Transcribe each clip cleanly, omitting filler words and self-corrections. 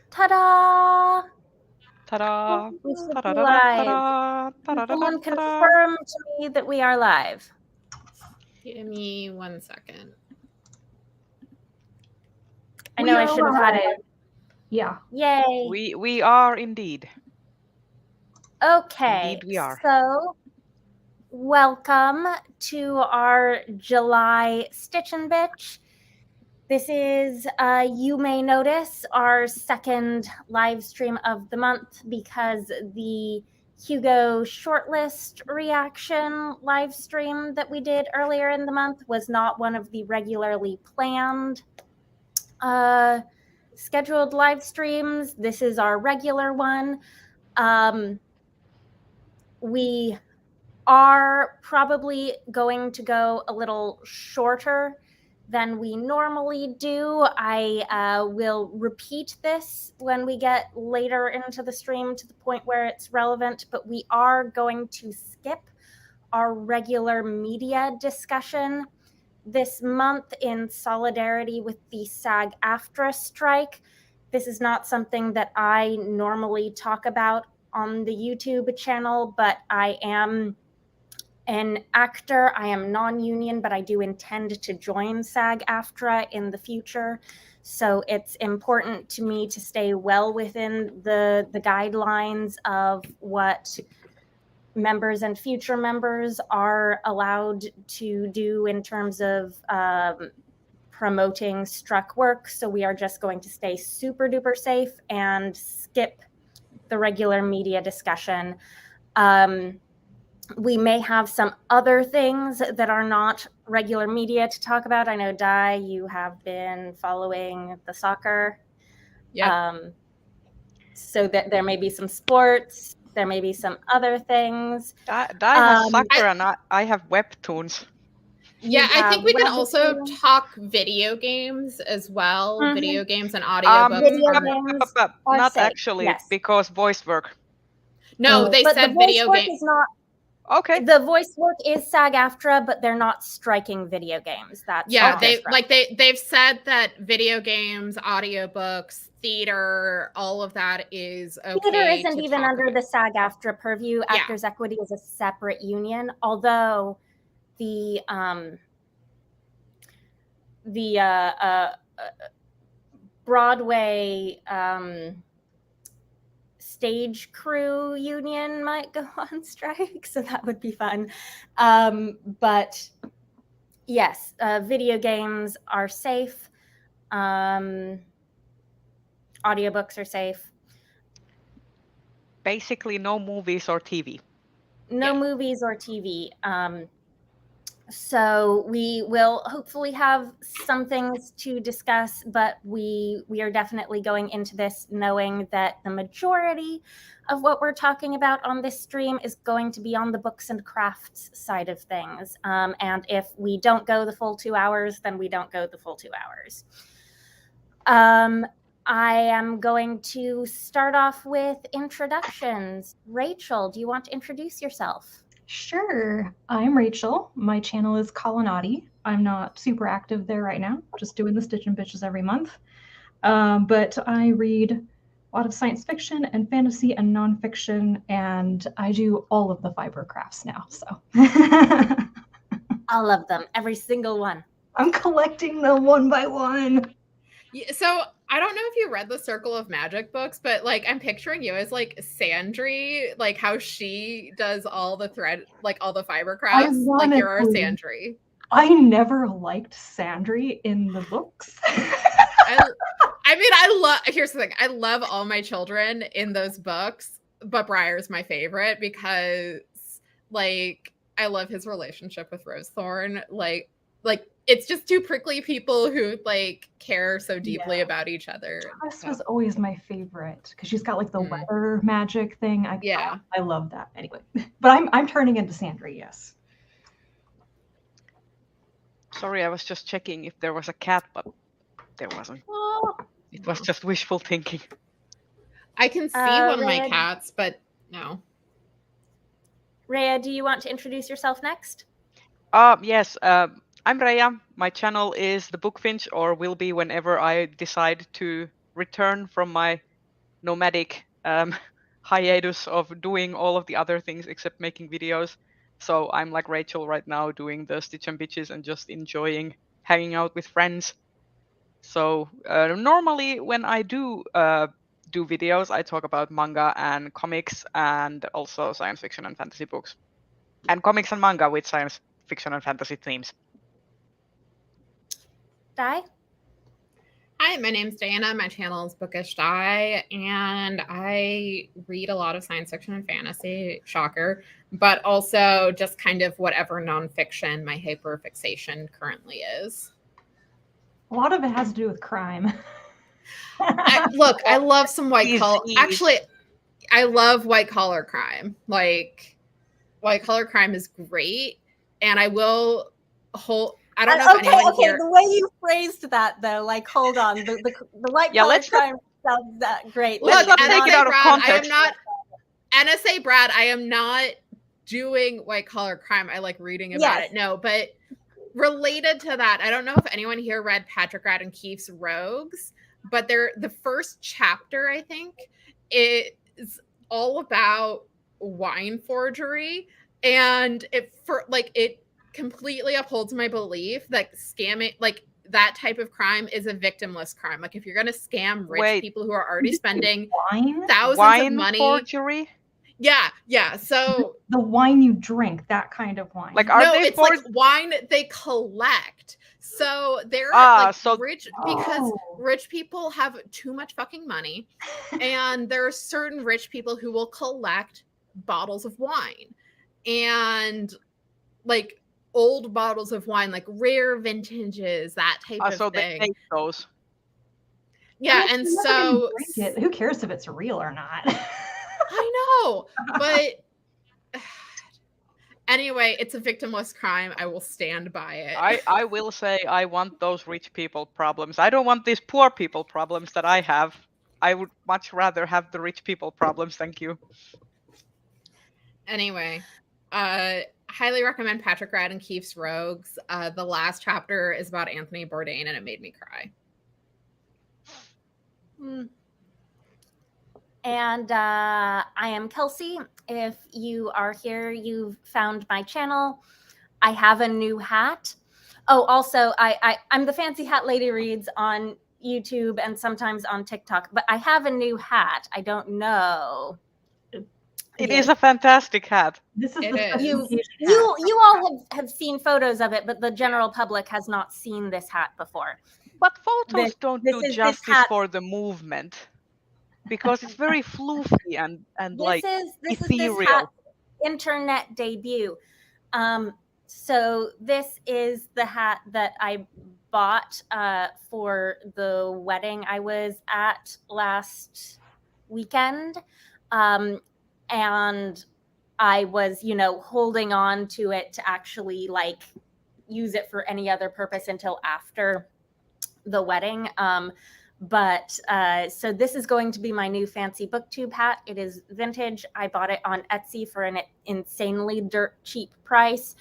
Ta-da! Ta-da! We should be Ta-da-da-da, live. ta-da, Can ta-da-da-da, someone ta-da. confirm to me that we are live? Give me 1 second. I know I shouldn't have had it. Yeah. Yay. We are indeed. Okay. Indeed we are. So, welcome to our July Stitch and Bitch. This is, you may notice, our second live stream of the month because the Hugo shortlist reaction live stream that we did earlier in the month was not one of the regularly planned scheduled live streams. This is our regular one. We are probably going to go a little shorter than we normally do. I will repeat this when we get later into the stream to the point where it's relevant, but we are going to skip our regular media discussion this month in solidarity with the SAG-AFTRA strike. This is not something that I normally talk about on the YouTube channel, but I am an actor. I am non-union, but I do intend to join SAG-AFTRA in the future. So it's important to me to stay well within the guidelines of what members and future members are allowed to do in terms of promoting struck work. So we are just going to stay super duper safe and skip the regular media discussion. We may have some other things that are not regular media to talk about. I know, Di, you have been following the soccer. Yeah. So that there may be some sports. There may be some other things. Di has soccer and I have webtoons. Yeah, I think we can also talk video games as well. Mhm. Video games and audiobooks. Video games are not safe, actually, yes. because voice work. No, they but said the voice video work game. is not. Okay. The voice work is SAG-AFTRA, but they're not striking video games. That's Yeah, okay. they've said that video games, audiobooks, theater, all of that is okay. Theater isn't even under the SAG-AFTRA purview. Yeah. Actors Equity is a separate union, although the Broadway stage crew union might go on strike, so that would be fun. But yes, video games are safe. Audiobooks are safe. Basically, no movies or TV. No movies or TV. So we will hopefully have some things to discuss, but we are definitely going into this knowing that the majority of what we're talking about on this stream is going to be on the books and crafts side of things. And if we don't go the full 2 hours, then we don't go the full 2 hours. I am going to start off with introductions. Rachel, do you want to introduce yourself? Sure. I'm Rachel. My channel is Colonati. I'm not super active there right now, just doing the Stitch and Bitches every month. But I read a lot of science fiction and fantasy and nonfiction, and I do all of the fiber crafts now. So all of them, every single one. I'm collecting them one by one. Yeah, so I don't know if you read the Circle of Magic books, but like I'm picturing you as like Sandry, like how she does all the thread, like all the fiber crafts. Like you're our Sandry. I never liked Sandry in the books. I mean, I love. Here's the thing: I love all my children in those books, but Briar's my favorite because, like, I love his relationship with Rosethorn. Like it's just two prickly people who like care so deeply about each other. This was always my favorite because she's got like the weather magic thing. I love that. Anyway, but I'm turning into Sandry. Yes. Sorry, I was just checking if there was a cat, but there wasn't. Oh. It was just wishful thinking. I can see one of my cats, but no. Rhea, do you want to introduce yourself next? Yes. I'm Rhea. My channel is The Bookfinch, or will be whenever I decide to return from my nomadic hiatus of doing all of the other things except making videos. So I'm like Rachel right now, doing the Stitch and Bitches and just enjoying hanging out with friends. So normally when I do videos, I talk about manga and comics and also science fiction and fantasy books. And comics and manga with science fiction and fantasy themes. Die? Hi, my name's Diana. My channel is Bookish Die, and I read a lot of science fiction and fantasy, shocker, but also just kind of whatever nonfiction my hyperfixation currently is. A lot of it has to do with crime. Look, I love some white collar. Ease. Actually, I love white collar crime. Like, white collar crime is great, and I will hold. I don't know if anyone here. The way you phrased that, though, like, hold on, the white collar crime sounds that great. Look, Let's not take it out of context. I am not NSA Brad. I am not doing white collar crime. I like reading about it. No, but related to that, I don't know if anyone here read Patrick Radden Keefe's Rogues, but the first chapter, I think, is all about wine forgery, and it completely upholds my belief that scamming, like, that type of crime is a victimless crime. Like, if you're going to scam rich people who are already spending thousands of money. Forgery? Yeah. So the wine you drink, that kind of wine. Like, it's like wine they collect. So they're rich because rich people have too much fucking money, and there are certain rich people who will collect bottles of wine, and like old bottles of wine, like rare vintages, that type of so thing. They take those. Yeah, and so who cares if it's real or not? I know, but anyway, it's a victimless crime. I will stand by it. I will say I want those rich people problems. I don't want these poor people problems that I have. I would much rather have the rich people problems. Thank you. Anyway, highly recommend Patrick Radden Keefe's Rogues. The last chapter is about Anthony Bourdain, and it made me cry. And I am Kelsey. If you are here, you've found my channel. I have a new hat. Oh, also, I'm the Fancy Hat Lady Reads on YouTube and sometimes on TikTok, but I have a new hat. I don't know. It is a fantastic hat. This is you all have seen photos of it, but the general public has not seen this hat before. But photos don't do justice for the movement, because it's very floofy and like ethereal. This hat's internet debut. So this is the hat that I bought for the wedding I was at last weekend. And I was, holding on to it to actually like use it for any other purpose until after the wedding. So this is going to be my new fancy booktube hat. It is vintage. I bought it on Etsy for an insanely dirt cheap price.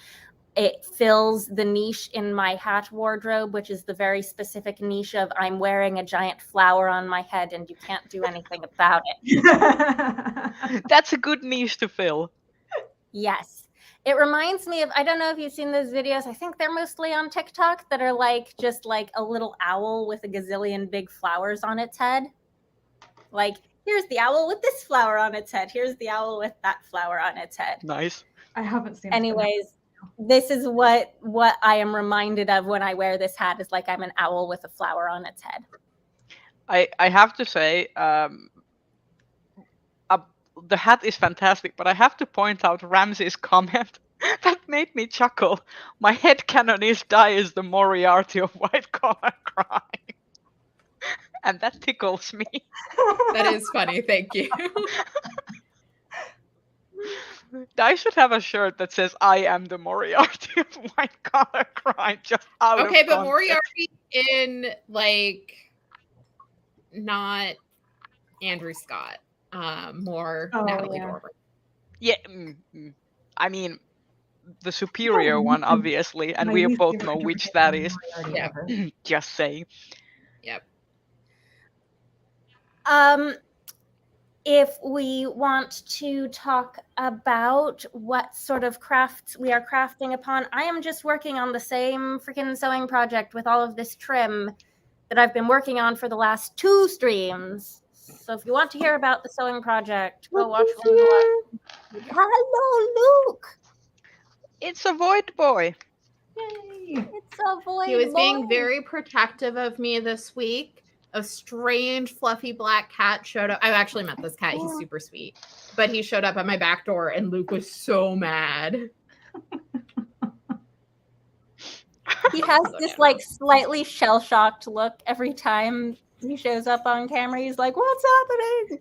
It fills the niche in my hat wardrobe, which is the very specific niche of I'm wearing a giant flower on my head and you can't do anything about it. That's a good niche to fill. Yes. It reminds me of, I don't know if you've seen those videos. I think they're mostly on TikTok that are like just like a little owl with a gazillion big flowers on its head. Like, here's the owl with this flower on its head. Here's the owl with that flower on its head. Nice. I haven't seen. Anyways, this is what I am reminded of when I wear this hat, is like I'm an owl with a flower on its head. I have to say, the hat is fantastic, but I have to point out Ramsey's comment that made me chuckle. My headcanon is Die is the Moriarty of white collar crime. And that tickles me. That is funny, thank you. I should have a shirt that says I am the Moriarty of white collar crime, just out of but context. Moriarty in, like, not Andrew Scott, more Natalie Dormer. Yeah, I mean, the superior one, obviously, and we both know which that is. Yeah. Just saying. Yep. if we want to talk about what sort of crafts we are crafting upon, I am just working on the same freaking sewing project with all of this trim that I've been working on for the last 2 streams. So if you want to hear about the sewing project, go watch one of the last. Hello, Luke. It's a void boy. Yay! It's a void He was being boy. very protective of me this week. A strange, fluffy black cat showed up. I've actually met this cat. He's super sweet. But he showed up at my back door, and Luke was so mad. He has this like slightly shell-shocked look every time he shows up on camera. He's like, "What's happening?"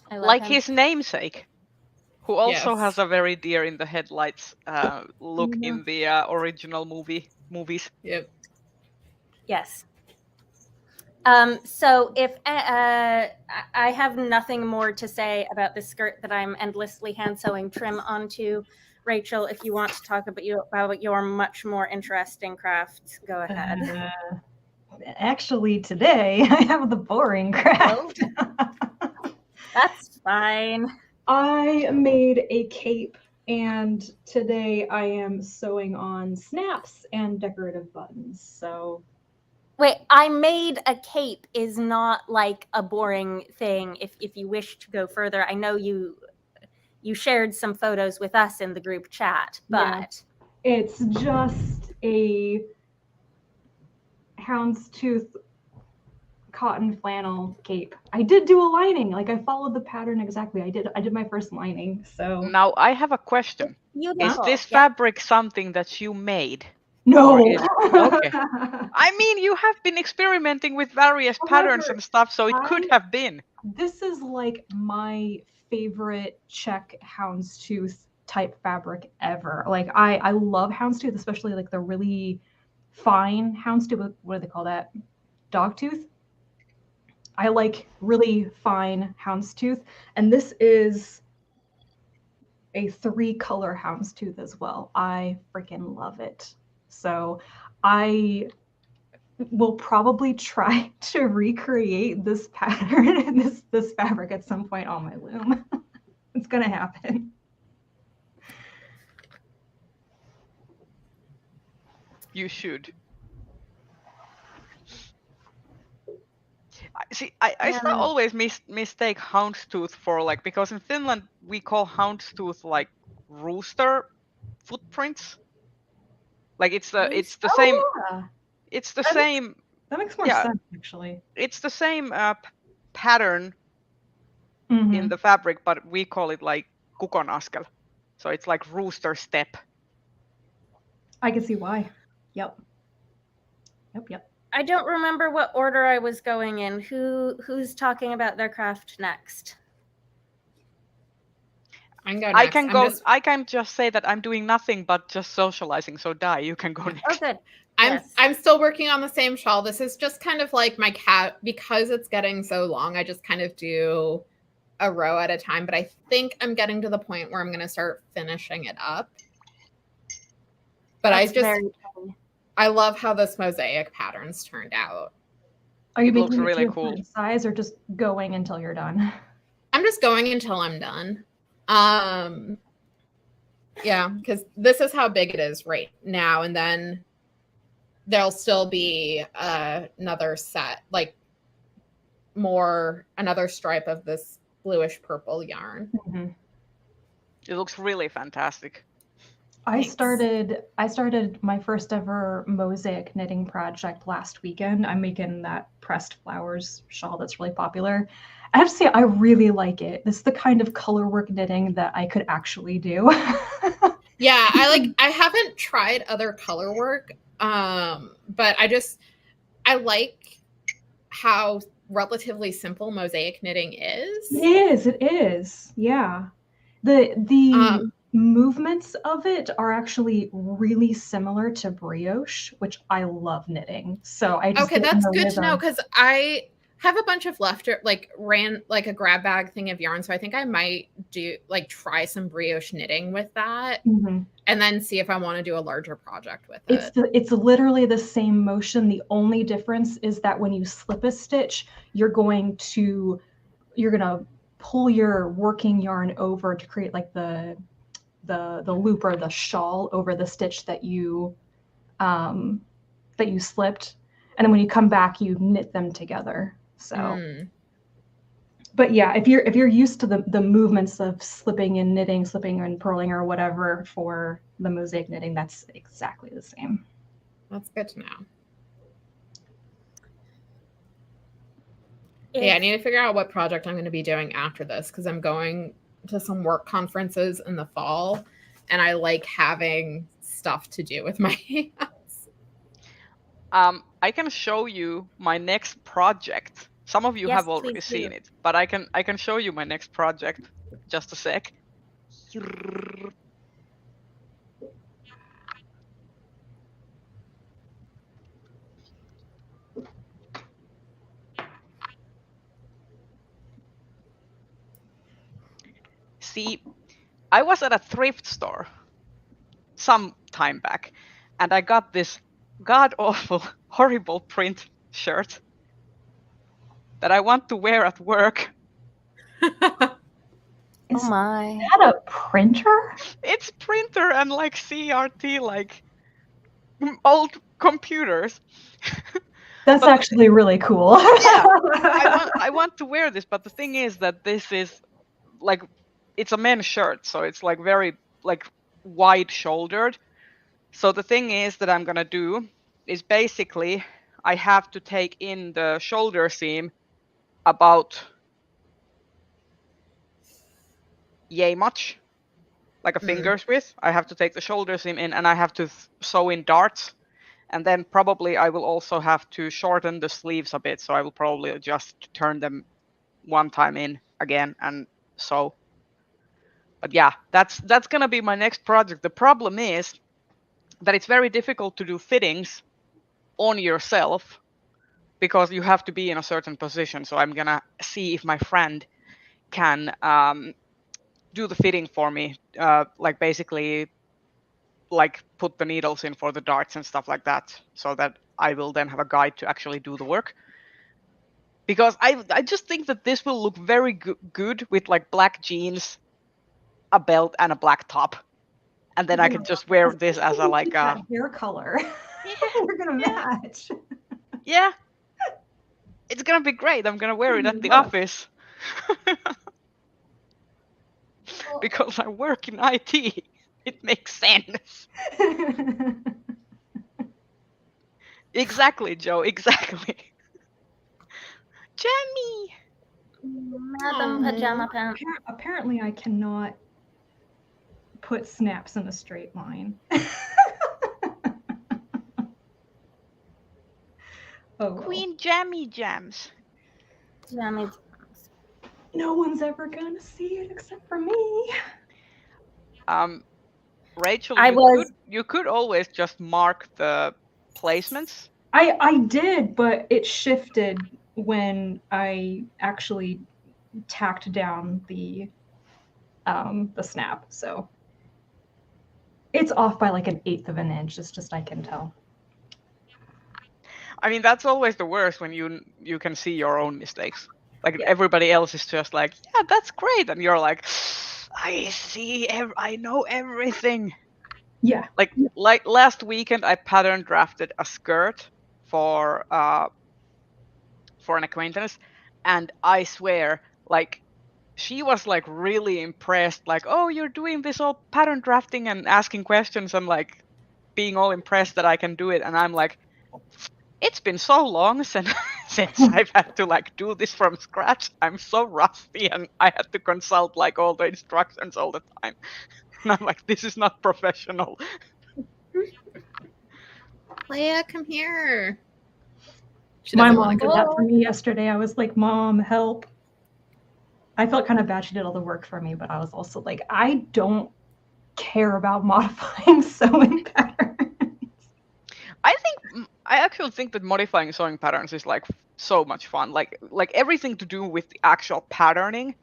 I love Like him. his namesake, who also Yes. has a very deer in the headlights look in the original movies. Yep. Yes. So if I have nothing more to say about this skirt that I'm endlessly hand sewing trim onto, Rachel, if you want to talk about your much more interesting crafts, go ahead. Actually, today I have the boring craft. That's fine. I made a cape, and today I am sewing on snaps and decorative buttons. So Wait, I made a cape is not like a boring thing. If you wish to go further, I know you shared some photos with us in the group chat, but it's just a houndstooth cotton flannel cape. I did do a lining. Like, I followed the pattern exactly. I did my first lining. So Now I have a question. Is beautiful. this Yeah. fabric something that you made? no. Or is- okay. I mean, you have been experimenting with various patterns However, and stuff, so it could have been. This is like my favorite check houndstooth type fabric ever. Like, I love houndstooth, especially like the really fine houndstooth. What do they call that? Dogtooth. I like really fine houndstooth, and this is a 3-color houndstooth as well. I freaking love it. So I will probably try to recreate this pattern and this fabric at some point on my loom. It's gonna happen. You should. See, I still always mistake houndstooth for like, because in Finland we call houndstooth like rooster footprints. Like it's the same. Yeah. It's the same. That makes more Yeah. sense, actually. It's the same pattern Mhm. in the fabric, but we call it like kukonaskel. So it's like rooster step. I can see why. Yep. I don't remember what order I was going in. Who's talking about their craft next? I can go I next. can I'm go. just- I can just say that I'm doing nothing but just socializing. So Die, you can go Oh, next. good. I'm Yes. still working on the same shawl. This is just kind of like my cat, because it's getting so long. I just kind of do a row at a time, but I think I'm getting to the point where I'm going to start finishing it up. But That's very pretty. I love how this mosaic pattern's turned out. Are you It looks making it really to a cool. certain size or just going until you're done? I'm just going until I'm done. Yeah, because this is how big it is right now, and then there'll still be another set, like another stripe of this bluish purple yarn. Mhm. It looks really fantastic. I Thanks. started my first ever mosaic knitting project last weekend. I'm making that pressed flowers shawl that's really popular. I have to say, I really like it. This is the kind of color work knitting that I could actually do. Yeah, I haven't tried other color work, but I like how relatively simple mosaic knitting is. It is. Yeah. The movements of it are actually really similar to brioche, which I love knitting. So I just Okay, get in that's the good to know, rhythm. because I have a bunch of ran like a grab bag thing of yarn. So I think I might do like try some brioche knitting with that Mm-hmm. and then see if I want to do a larger project with it. It's literally the same motion. The only difference is that when you slip a stitch, you're gonna pull your working yarn over to create like the loop or the shawl over the stitch that you slipped, and then when you come back, you knit them together. So, but yeah, if you're used to the movements of slipping and knitting, slipping and purling or whatever for the mosaic knitting, that's exactly the same. That's good to know. Yeah, I need to figure out what project I'm going to be doing after this because I'm going to some work conferences in the fall, and I like having stuff to do with my hands. I can show you my next project. Some of you Yes, have already please seen do. it, but I can show you my next project. Just a sec. See, I was at a thrift store some time back, and I got this god-awful, horrible print shirt that I want to wear at work. Is Oh my. that a printer? It's printer and like CRT, like old computers. That's But actually really cool. yeah, I want to wear this, but the thing is that this is like, it's a men's shirt, so it's like very like wide shouldered. So the thing is that I'm gonna do is basically I have to take in the shoulder seam about yay much, like a finger's width. I have to take the shoulder seam in, and I have to sew in darts, and then probably I will also have to shorten the sleeves a bit. So I will probably just turn them one time in again and sew. But yeah, that's gonna be my next project. The problem is that it's very difficult to do fittings on yourself because you have to be in a certain position. So I'm gonna see if my friend can do the fitting for me, like basically like put the needles in for the darts and stuff like that, so that I will then have a guide to actually do the work. Because I just think that this will look very good with like black jeans, a belt, and a black top, and then I can just wear this as a like that hair color. We're gonna match. Yeah, it's gonna be great. I'm gonna wear it at the office. Because I work in IT, it makes sense. Exactly, Joe, exactly. Jamie! Madam Pajama Pants. Apparently I cannot put snaps in a straight line. Oh, well. Queen Jammy Jams. Jammy. No one's ever gonna see it except for me. Rachel, you could always just mark the placements. I did, but it shifted when I actually tacked down the snap, so it's off by like 1/8 of an inch. It's just I can tell. I mean, that's always the worst when you can see your own mistakes. Like everybody else is just like, yeah, that's great, and you're like, I know everything. Yeah. Like last weekend, I pattern drafted a skirt for an acquaintance, and I swear, like, she was like really impressed. Like, oh, you're doing this all pattern drafting and asking questions and like being all impressed that I can do it, and I'm like, it's been so long since I've had to like do this from scratch. I'm so rusty, and I had to consult like all the instructions all the time. And I'm like, this is not professional. Leia, come here. My mom did that for me yesterday. I was like, Mom, help. I felt kind of bad she did all the work for me, but I was also like, I don't care about modifying sewing patterns. I actually think that modifying sewing patterns is like so much fun. Like everything to do with the actual patterning.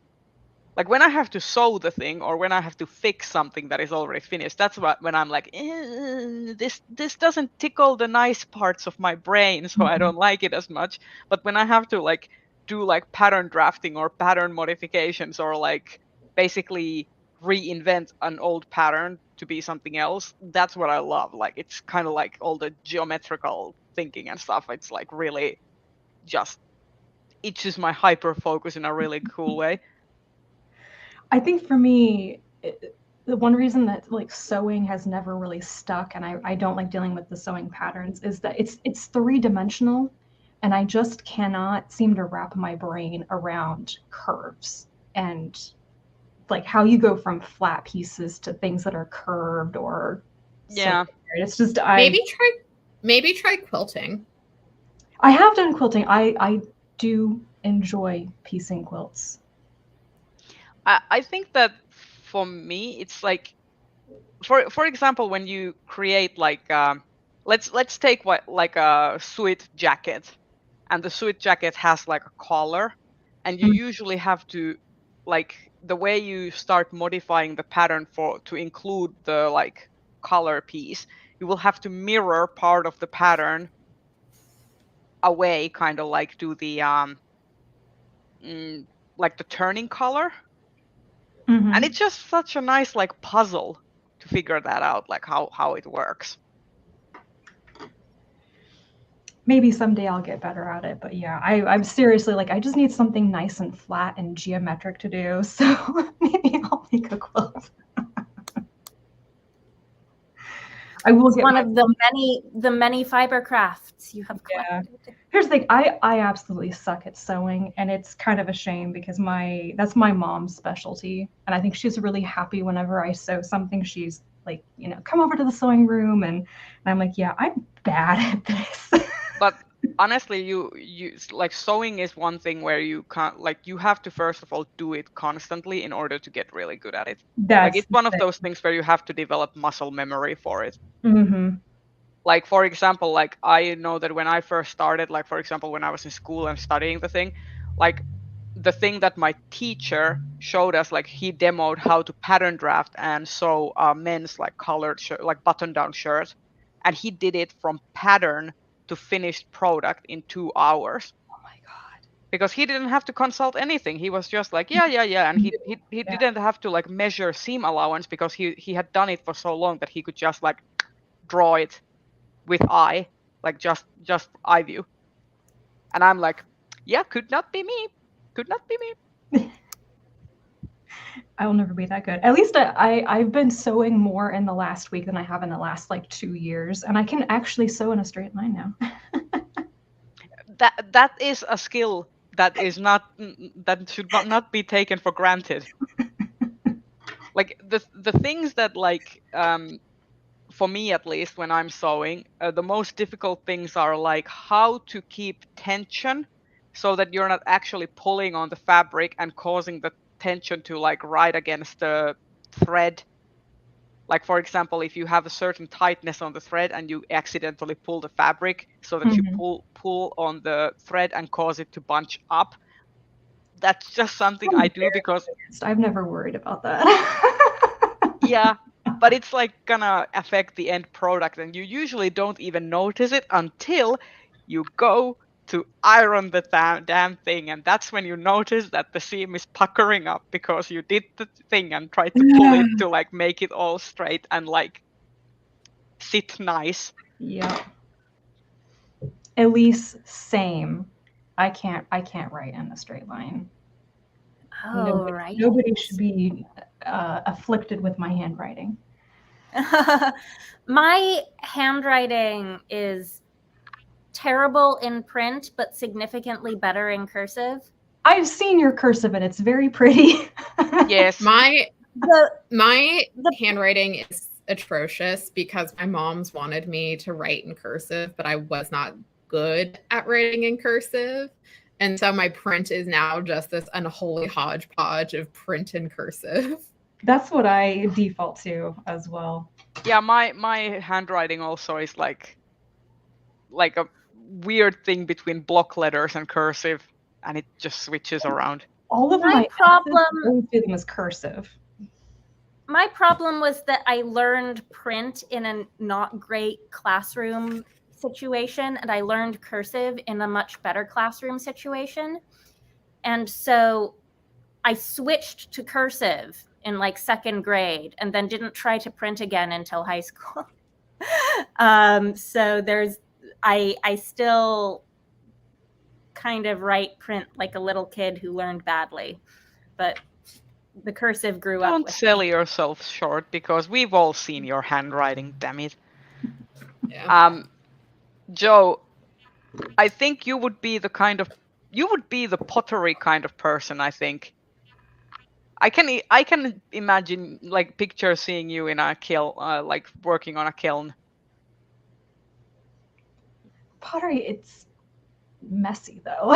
Like when I have to sew the thing or when I have to fix something that is already finished, that's when I'm like, this doesn't tickle the nice parts of my brain, so I don't like it as much. But when I have to like do like pattern drafting or pattern modifications or like basically reinvent an old pattern to be something else, that's what I love. Like it's kind of like all the geometrical thinking and stuff. It's like really just itches my hyper focus in a really cool way. I think for me, the one reason that like sewing has never really stuck, and I don't like dealing with the sewing patterns, is that it's 3-dimensional, and I just cannot seem to wrap my brain around curves and like how you go from flat pieces to things that are curved or it's just maybe try quilting. I have done quilting. I do enjoy piecing quilts. I think that for me, it's like, for example, when you create like, let's take like a suit jacket, and the suit jacket has like a collar, and you usually have to, like, the way you start modifying the pattern to include the like collar piece, you will have to mirror part of the pattern away, kind of like do the like the turning collar. And it's just such a nice like puzzle to figure that out, like how it works. Maybe someday I'll get better at it, but yeah, I'm seriously like, I just need something nice and flat and geometric to do. So maybe I'll make a quilt. I will get one of the many fiber crafts you have collected. Yeah. Here's the thing, I absolutely suck at sewing, and it's kind of a shame because that's my mom's specialty, and I think she's really happy whenever I sew something. She's like, come over to the sewing room, and I'm like, yeah, I'm bad at this. But honestly, you like sewing is one thing where you can't, like, you have to first of all do it constantly in order to get really good at it. Like it's one of those things where you have to develop muscle memory for it. Like, for example, like I know that when I first started, like for example, when I was in school and studying the thing, like the thing that my teacher showed us, like he demoed how to pattern draft and sew men's like collared shirt, like button-down shirt, and he did it from pattern to finished product in 2 hours. Oh my god! Because he didn't have to consult anything. He was just like, yeah, and he didn't have to like measure seam allowance because he had done it for so long that he could just like draw it with eye, like just eye view. And I'm like, yeah, could not be me. I will never be that good. At least I've been sewing more in the last week than I have in the last like 2 years, and I can actually sew in a straight line now. That is a skill that should not be taken for granted. Like the things that like for me at least when I'm sewing, the most difficult things are like how to keep tension so that you're not actually pulling on the fabric and causing the tension to like ride against the thread. Like for example, if you have a certain tightness on the thread and you accidentally pull the fabric so that you pull on the thread and cause it to bunch up, that's just something I do because I've never worried about that. Yeah, but it's like gonna affect the end product, and you usually don't even notice it until you go to iron the damn thing, and that's when you notice that the seam is puckering up because you did the thing and tried to pull it to like make it all straight and like sit nice. Yeah. Elise, same. I can't write in a straight line. Nobody should be afflicted with my handwriting. My handwriting is terrible in print, but significantly better in cursive. I've seen your cursive and it's very pretty. Yes. My handwriting is atrocious because my mom's wanted me to write in cursive, but I was not good at writing in cursive. And so my print is now just this unholy hodgepodge of print and cursive. That's what I default to as well. Yeah, my handwriting also is like like a weird thing between block letters and cursive, and it just switches around. All of My my problem- I always do them as cursive. My problem was that I learned print in a not great classroom situation, and I learned cursive in a much better classroom situation. And so I switched to cursive in like second grade and then didn't try to print again until high school. So I still kind of write print like a little kid who learned badly, but the cursive grew up Don't with sell me. yourself short, because we've all seen your handwriting, damn it. Yeah. Joe, I think you would be the pottery kind of person, I think. I can imagine, like, picture seeing you in a kiln, like working on a kiln. Pottery, it's messy though.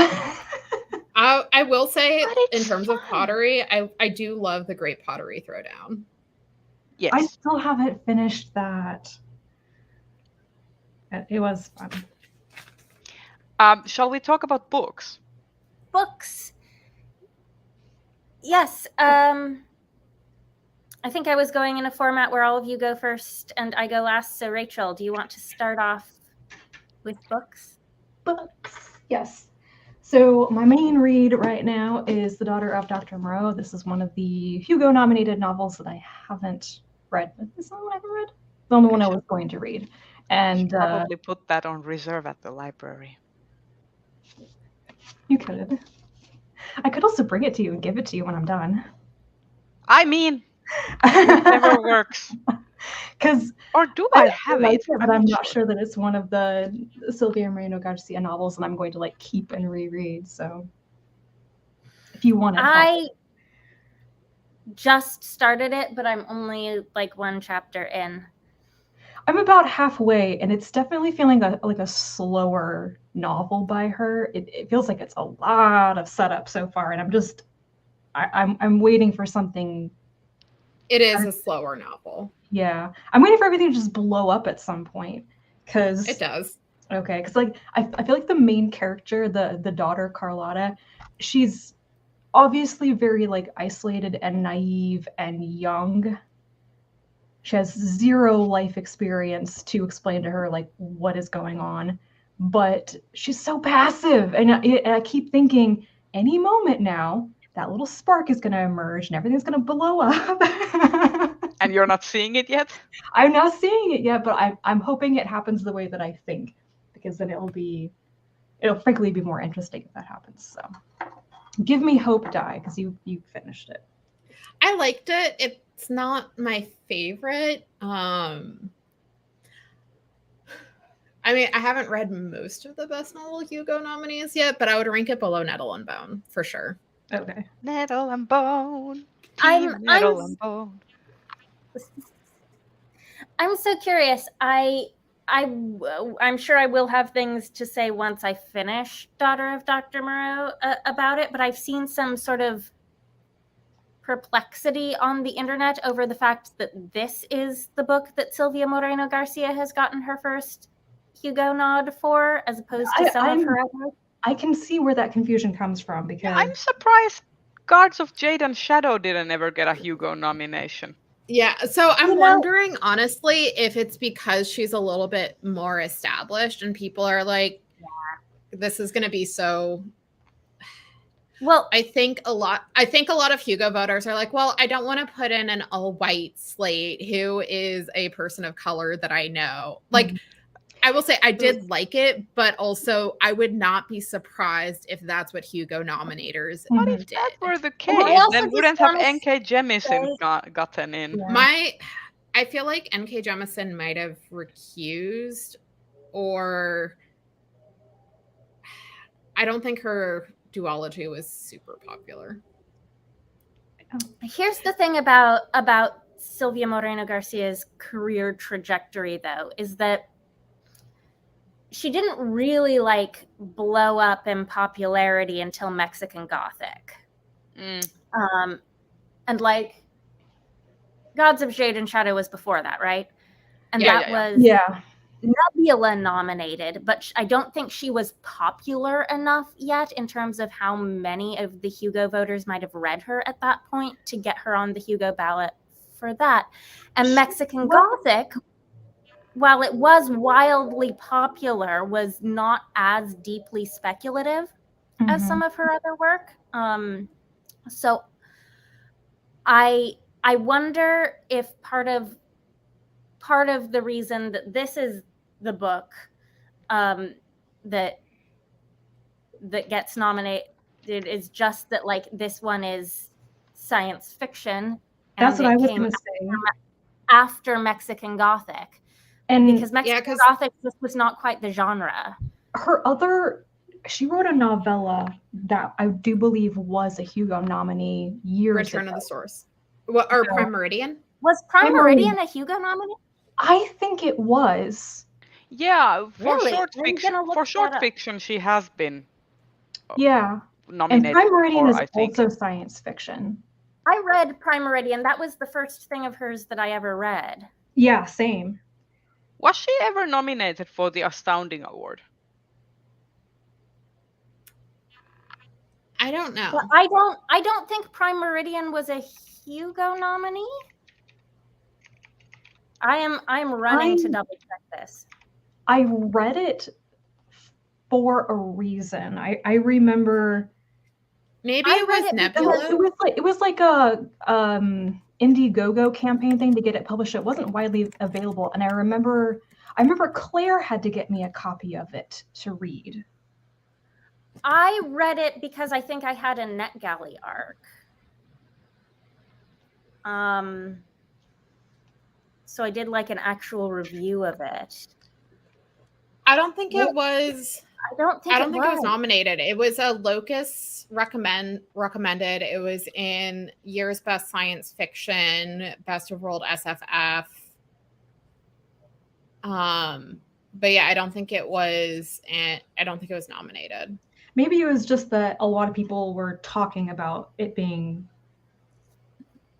I will say, But in it's terms of fun. pottery, I do love the Great Pottery Throwdown. Yes. I still haven't finished that. It was fun. Shall we talk about books? Books. Yes. I think I was going in a format where all of you go first and I go last. So Rachel, do you want to start off with books? Books. Yes. So my main read right now is The Daughter of Dr. Murrow. This is one of the Hugo nominated novels that I haven't read. Is the only one I haven't read? The only one I was going to read. And Probably put that on reserve at the library. you could. I could also bring it to you and give it to you when I'm done. I mean, it never works. Because Or do I have like it? but I'm not sure that it's one of the Sylvia Moreno Garcia novels that I'm going to like keep and reread. So if you want it, I just started it, but I'm only like one chapter in. I'm about halfway, and it's definitely feeling like a slower novel by her. It feels like it's a lot of setup so far, and I'm waiting for something. It is a slower novel. Yeah, I'm waiting for everything to just blow up at some point. Because It does. Okay, because like I feel like the main character, the daughter Carlotta, she's obviously very like isolated and naive and young. She has zero life experience to explain to her like what is going on, but she's so passive, and I keep thinking any moment now that little spark is going to emerge and everything's going to blow up. And you're not seeing it yet? I'm not seeing it yet, but I'm hoping it happens the way that I think, because then it'll frankly be more interesting if that happens. So give me hope, Die, because you finished it. I liked it. It's not my favorite. I mean, I haven't read most of the Best Novel Hugo nominees yet, but I would rank it below Nettle and Bone for sure. Okay. Nettle and Bone. I'm Nettle and Bone. I'm so curious. I'm sure I will have things to say once I finish Daughter of Dr. Murrow about it, but I've seen some sort of perplexity on the internet over the fact that this is the book that Sylvia Moreno Garcia has gotten her first Hugo nod for, as opposed to some of her others. I can see where that confusion comes from, because Yeah, I'm surprised Guards of Jade and Shadow didn't ever get a Hugo nomination. Yeah, so I'm wondering, honestly, if it's because she's a little bit more established and people are like, this is going to be so... Well, I think a lot of Hugo voters are like, well, I don't want to put in an all-white slate who is a person of color that I know. Like, I will say I did like it, but also I would not be surprised if that's what Hugo nominators But did. if that were the case, also then just wouldn't have wanna N.K. Jemisin gotten in. Yeah. I feel like N.K. Jemisin might have recused, or I don't think her duology was super popular. Here's the thing about Sylvia Moreno Garcia's career trajectory, though, is that she didn't really like blow up in popularity until Mexican Gothic. And like Gods of Jade and Shadow was before that, right? And Yeah, that was Nebula nominated, but I don't think she was popular enough yet in terms of how many of the Hugo voters might have read her at that point to get her on the Hugo ballot for that. And Mexican Gothic, while it was wildly popular, was not as deeply speculative as some of her other work. So I wonder if part of the reason that this is the book that gets nominated is just that, like, this one is science fiction. That's what I was going to say. After Mexican Gothic, and because Mexican Gothic just was not quite the genre. She wrote a novella that I do believe was a Hugo nominee years Return ago. of the Source. What, or Prime Meridian? Was Prime Meridian a Hugo nominee? I think it was. Yeah, for Really? short fiction, she has been. Yeah, nominated. And Prime Meridian for, is also science fiction. I read Prime Meridian. That was the first thing of hers that I ever read. Yeah, same. Was she ever nominated for the Astounding Award? I don't know. But I don't think Prime Meridian was a Hugo nominee. I'm running to double check this. I read it for a reason. I remember. Maybe it was Nebula. It was like a Indiegogo campaign thing to get it published. It wasn't widely available, and I remember Claire had to get me a copy of it to read. I read it because I think I had a NetGalley arc. So I did like an actual review of it. I don't think it was. I don't think it was nominated. It was a Locus recommended. It was in Year's Best Science Fiction, Best of World SFF. But yeah, I don't think it was, and I don't think it was nominated. Maybe it was just that a lot of people were talking about it being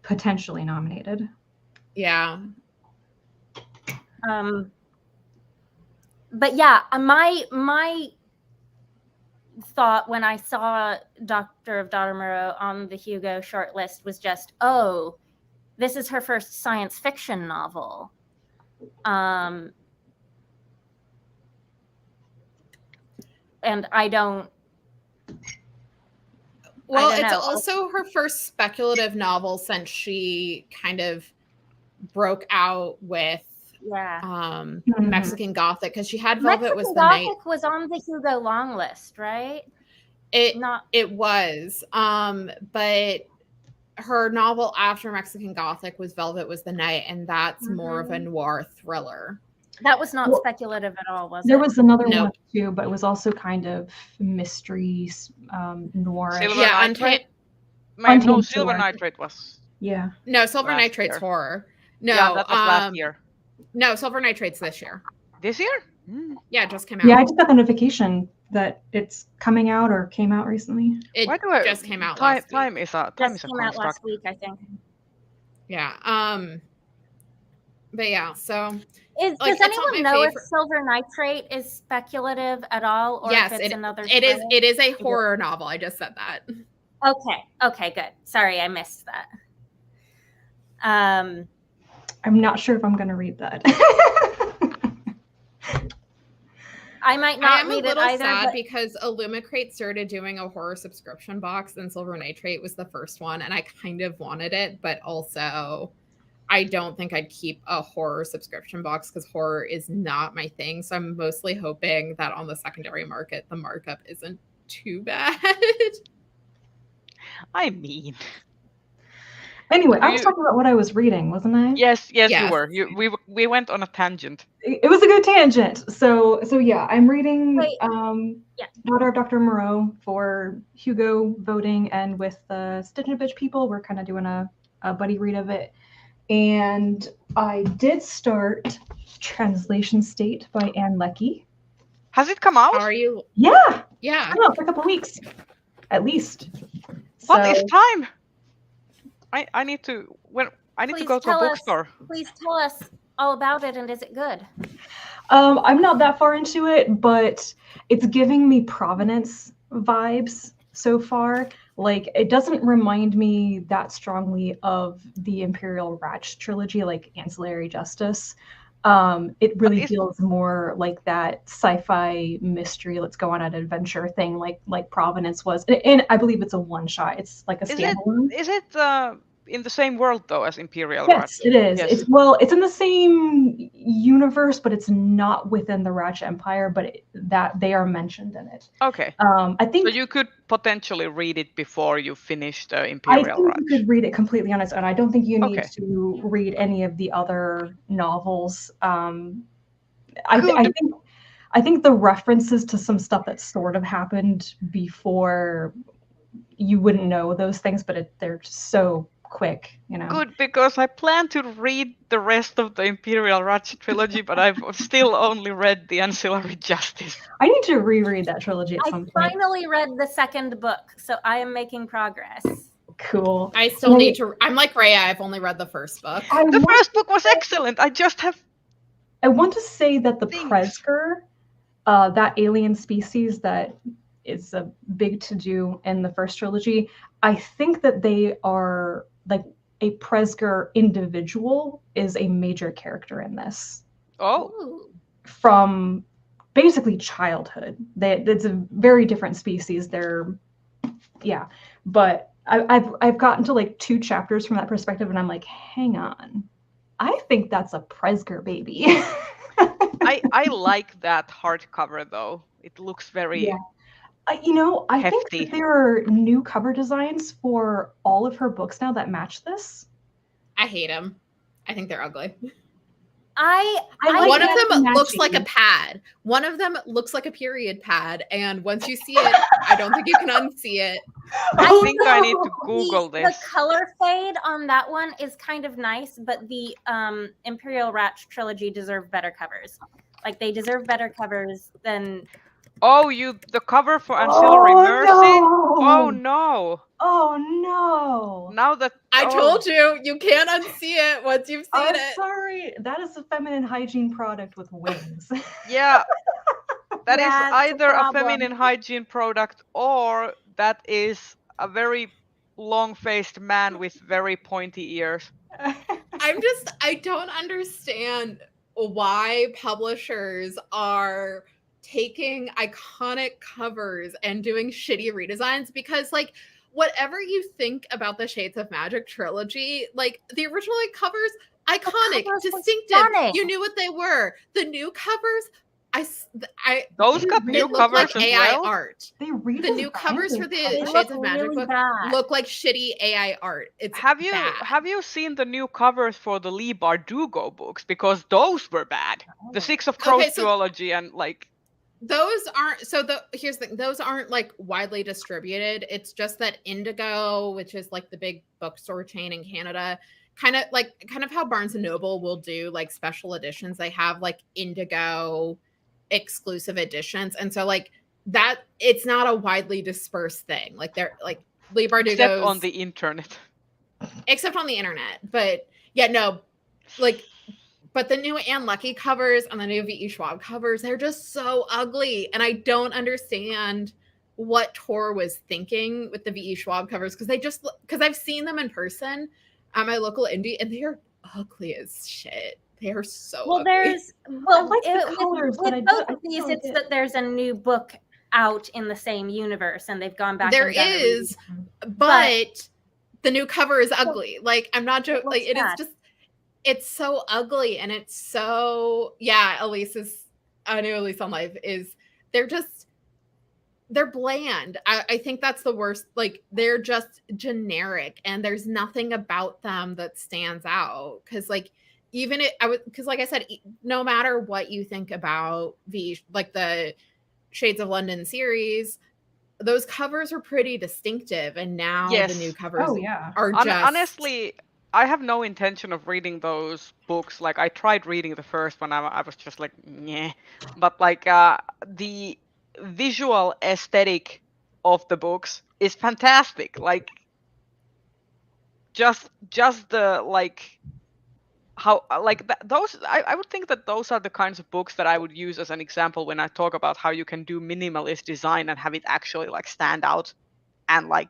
potentially nominated. Yeah. But yeah, my thought when I saw Daughter Murrow on the Hugo shortlist was just, oh, this is her first science fiction novel. And I don't. Well, it's also her first speculative novel since she kind of broke out with Mexican Gothic, because she had Velvet Was the Night. Gothic was on the Hugo long list, right? It was. But her novel after Mexican Gothic was Velvet Was the Night, and that's more of a noir thriller. That was not speculative at all, was it? There was another one too, but it was also kind of mystery, noir. Nitrate. Silver Nitrate was. Yeah. No, Silver Nitrate's horror. No, that was last year. No, Silver Nitrate's this year. This year? Yeah, it just came out. Yeah, I just got the notification that it's coming out or came out recently. It just came out last week. Time is a out last week, I think. Yeah. But yeah, so does anyone know if Silver Nitrate is speculative at all, or yes, if it's another? It is a horror novel. I just said that. Okay, good. Sorry, I missed that. I'm not sure if I'm going to read that. I might not read it either. I'm a little sad because Illumicrate started doing a horror subscription box, and Silver Nitrate was the first one, and I kind of wanted it, but also I don't think I'd keep a horror subscription box because horror is not my thing. So I'm mostly hoping that on the secondary market, the markup isn't too bad. I mean, anyway, I was talking about what I was reading, wasn't I? Yes. You were. We went on a tangent. It was a good tangent. So yeah, I'm reading Daughter of Dr. Murrow for Hugo voting, and with the Stitch and Bitch people, we're kind of doing a buddy read of it. And I did start Translation State by Anne Leckie. Has it come out? How are you? Yeah. Yeah. It's come out for a couple weeks, at least. What is time? I need to go to a bookstore. Please tell us all about it, and is it good? I'm not that far into it, but it's giving me Provenance vibes so far. Like, it doesn't remind me that strongly of the Imperial Ratch trilogy, like Ancillary Justice. It really feels more like that sci-fi mystery, let's go on an adventure thing, like Provenance was. And I believe it's a one-shot. It's like a standalone. Is it in the same world though as Imperial Yes, Ratch? it is. Yes. It's in the same universe, but it's not within the Ratch Empire. But that they are mentioned in it. Okay. I think So you could potentially read it before you finish the I Imperial think you Ratch. could read it completely on its own. I don't think you need Okay. to read any of the other novels. Cool. I think the references to some stuff that sort of happened before, you wouldn't know those things, but they're just so quick, you know. Good, because I plan to read the rest of the Imperial Ratch trilogy, but I've still only read the Ancillary Justice. I need to reread that trilogy at some point. I finally read the second book, so I am making progress. Cool. I still need to. I'm like Rhea. I've only read the first book. The first book was excellent. I just have. I want to say that the Presger, that alien species that is a big to-do in the first trilogy, I think that they are like a Presger individual is a major character in this. Oh. Ooh. From basically childhood. It's a very different species. But I've gotten to like 2 chapters from that perspective, and I'm like, hang on, I think that's a Presger baby. I like that hardcover though. It looks very. I think that there are new cover designs for all of her books now that match this. I hate them. I think they're ugly. One of them looks like a pad. One of them looks like a period pad. And once you see it, I don't think you can unsee it. I think I need to Google this. The color fade on that one is kind of nice, but the Imperial Ratch trilogy deserve better covers. Like, they deserve better covers than... Oh, the cover for Ancillary Mercy? No! Oh no! Oh no! Now that I told you can't unsee it once you've seen it. Sorry, that is a feminine hygiene product with wings. Yeah, that is That's either a problem. feminine hygiene product or that is a very long-faced man with very pointy ears. I don't understand why publishers are taking iconic covers and doing shitty redesigns, because like whatever you think about the Shades of Magic trilogy, like the original covers, iconic, distinctive, you knew what they were. The new covers, those got new covers like as AI well? art. The new covers for the They Shades look of Magic really book bad. look like shitty AI art. It's Have bad. you seen the new covers for the Lee Bardugo books? Because those were bad. The Six of Crows duology and like those aren't here's the thing, those aren't like widely distributed. It's just that Indigo, which is like the big bookstore chain in Canada, kind of how Barnes and Noble will do like special editions. They have like Indigo exclusive editions, and so like that it's not a widely dispersed thing. Like they're like Lee Bardugo's except on the internet. But yeah, no, like. But the new Anne Lucky covers and the new V.E. Schwab covers, they're just so ugly. And I don't understand what Tor was thinking with the V.E. Schwab covers, because I've seen them in person at my local indie, and they are ugly as shit. They are so ugly. The colors, with both of these, it's that there's a new book out in the same universe, and they've gone back. There is, but the new cover is ugly. Like, I'm not joking. Like, it is just. It's so ugly, and it's so Elise on Live is they're bland. I think that's the worst. Like, they're just generic, and there's nothing about them that stands out. Because like because like I said, no matter what you think about like the Shades of London series, those covers are pretty distinctive, and now the new covers are just honestly. I have no intention of reading those books. Like, I tried reading the first one. I was just like, yeah. But like the visual aesthetic of the books is fantastic. Like, just the like how like those I would think that those are the kinds of books that I would use as an example when I talk about how you can do minimalist design and have it actually like stand out and like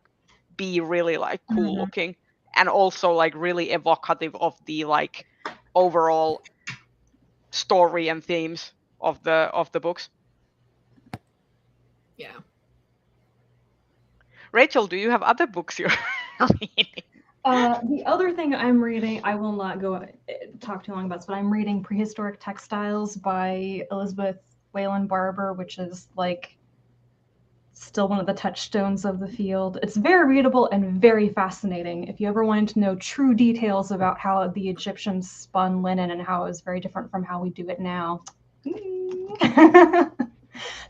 be really like cool Mhm. looking, and also like really evocative of the like overall story and themes of the books. Yeah. Rachel, do you have other books you're reading? The other thing I'm reading, I will not go talk too long about this, but I'm reading Prehistoric Textiles by Elizabeth Whalen Barber, which is like still one of the touchstones of the field. It's very readable and very fascinating. If you ever wanted to know true details about how the Egyptians spun linen and how it was very different from how we do it now,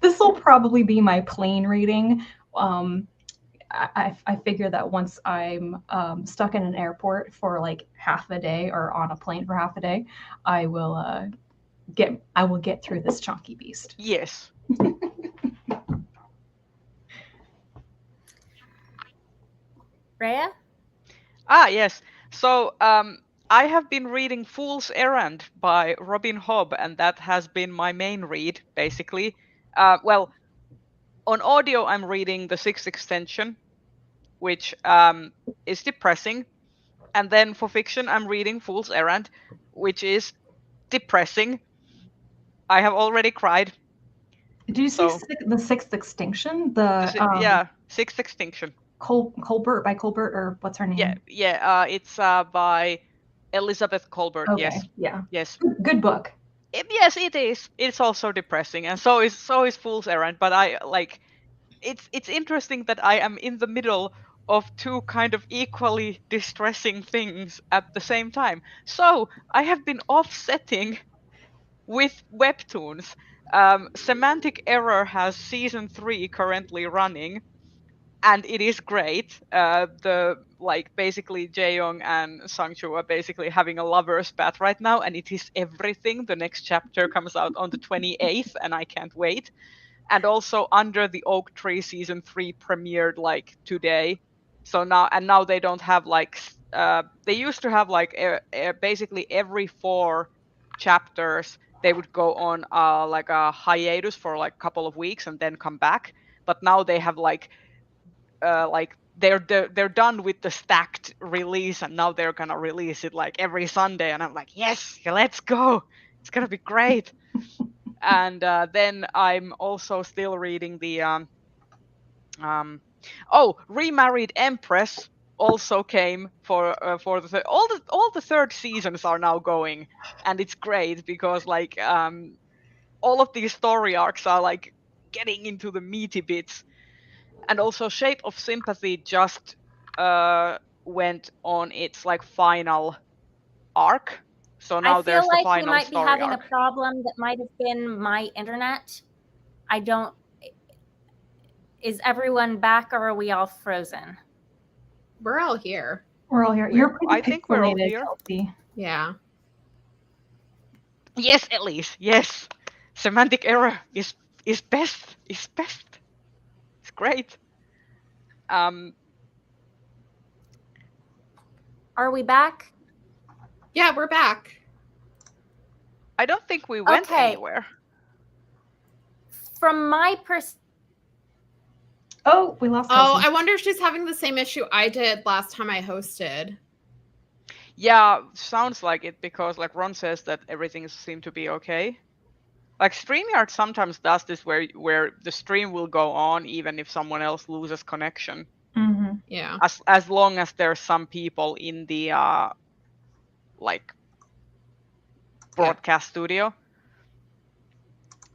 this will probably be my plain reading. I figure that once I'm stuck in an airport for like half a day or on a plane for half a day, I will get through this chunky beast. Yes. Rhea? Yes. So I have been reading Fool's Errand by Robin Hobb, and that has been my main read, basically. Well, on audio, I'm reading The Sixth Extension, which is depressing. And then for fiction, I'm reading Fool's Errand, which is depressing. I have already cried. Did you see So- the Sixth Extinction? Yeah, Sixth Extinction. Colbert by Colbert, or what's her name? Yeah. It's by Elizabeth Colbert. Okay, Yes. yeah. Yes. Good book. Yes, it is. It's also depressing, and so is Fool's Errand. But I like, it's interesting that I am in the middle of two kind of equally distressing things at the same time. So I have been offsetting with webtoons. Semantic Error has season 3 currently running, and it is great. The like basically Jaeyoung and Sangchu are basically having a lovers' spat right now, and it is everything. The next chapter comes out on the 28th, and I can't wait. And also Under the Oak Tree season 3 premiered like today. So now they don't have like they used to have like basically every 4 chapters they would go on like a hiatus for like a couple of weeks and then come back. But now they have like they're done with the stacked release, and now they're gonna release it like every Sunday, and I'm like, yes, let's go, it's gonna be great. And then I'm also still reading the Remarried Empress also came for the all the third seasons are now going, and it's great because like all of these story arcs are like getting into the meaty bits. And also Shape of Sympathy just went on its like final arc. So now I feel there's the like we final might be story having arc. a problem that might have been my internet. I don't. Is everyone back, or are we all frozen? We're all here. We're all here. You're pretty I think we're all pixelated, here. Kelsey. Yeah. Yes, Elise. Yes, Semantic Error is best. Is best. It's great. Are we back? Yeah, we're back. I don't think we went Okay. anywhere. From my perspective, Oh, we lost. Oh, Kelsey. I wonder if she's having the same issue I did last time I hosted. Yeah, sounds like it, because like Ron says that everything seemed to be okay. Like StreamYard sometimes does this where the stream will go on even if someone else loses connection. Mm-hmm. Yeah. As long as there's some people in the like broadcast studio.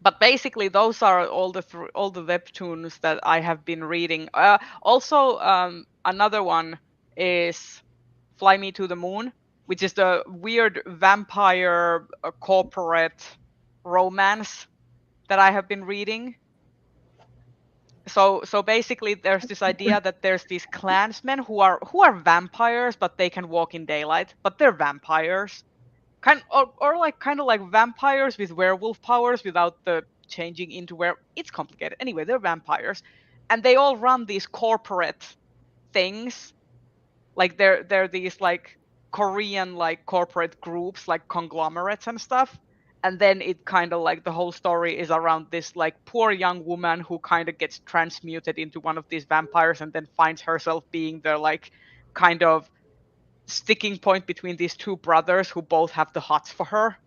But basically those are all the webtoons that I have been reading. Also another one is Fly Me to the Moon, which is the weird vampire corporate romance that I have been reading. So basically there's this idea that there's these clansmen who are vampires, but they can walk in daylight, but they're vampires. Kind of like vampires with werewolf powers without the changing into it's complicated. Anyway, they're vampires, and they all run these corporate things. Like they're these like Korean like corporate groups, like conglomerates and stuff. And then it kind of like the whole story is around this like poor young woman who kind of gets transmuted into one of these vampires and then finds herself being the like kind of sticking point between these two brothers who both have the hots for her.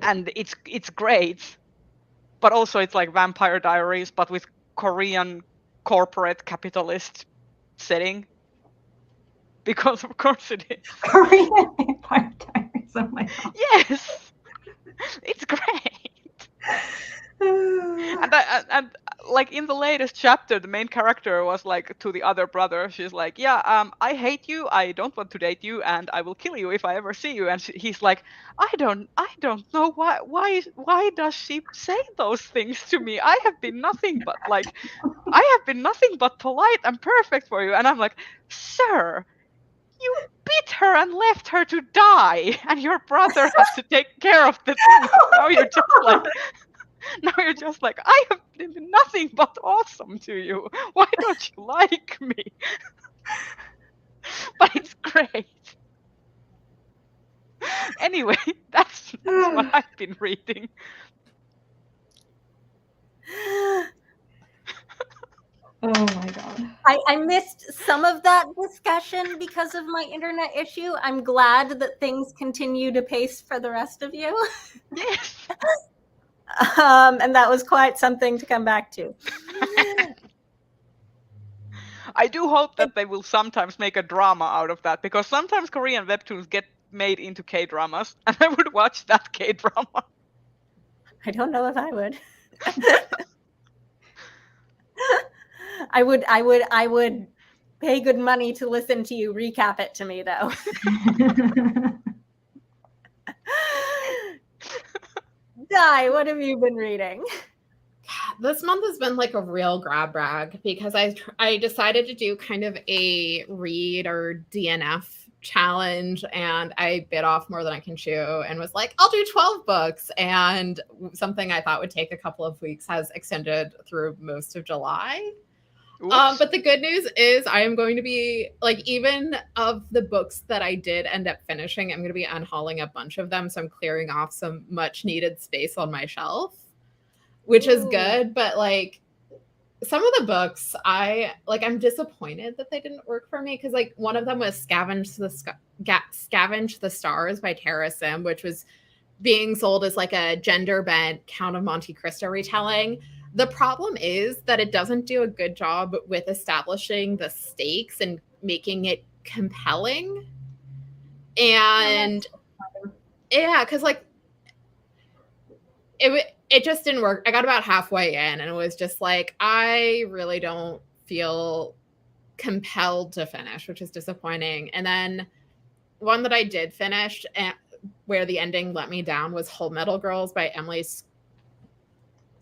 And it's great. But also it's like Vampire Diaries, but with Korean corporate capitalist setting. Because of course it is. Korean Vampire Diaries. Oh my god. Yes, it's great. And like in the latest chapter, the main character was like to the other brother. She's like, "Yeah, I hate you. I don't want to date you, and I will kill you if I ever see you." And he's like, "I don't know why does she say those things to me? I have been nothing but polite and perfect for you." And I'm like, "Sir, you beat her and left her to die, and your brother has to take care of the things. Now you're just like, I have been nothing but awesome to you. Why don't you like me?" But it's great. Anyway, that's what I've been reading. Oh my god. I missed some of that discussion because of my internet issue. I'm glad that things continue to pace for the rest of you. Yes. And that was quite something to come back to. I do hope that they will sometimes make a drama out of that, because sometimes Korean webtoons get made into K-dramas, and I would watch that K-drama. I don't know if I would. I would pay good money to listen to you recap it to me, though. Di, what have you been reading? This month has been like a real grab bag because I decided to do kind of a read or DNF challenge, and I bit off more than I can chew and was like, I'll do 12 books. And something I thought would take a couple of weeks has extended through most of July. But the good news is I am going to be like, even of the books that I did end up finishing, I'm going to be unhauling a bunch of them. So I'm clearing off some much needed space on my shelf, which is good. But like some of the books I'm disappointed that they didn't work for me. Cause like one of them was Scavenge the Stars by Tara Sim, which was being sold as like a gender bent Count of Monte Cristo retelling. The problem is that it doesn't do a good job with establishing the stakes and making it compelling. And yeah, because like it just didn't work. I got about halfway in and it was just like, I really don't feel compelled to finish, which is disappointing. And then one that I did finish and where the ending let me down was Whole Metal Girls by Emily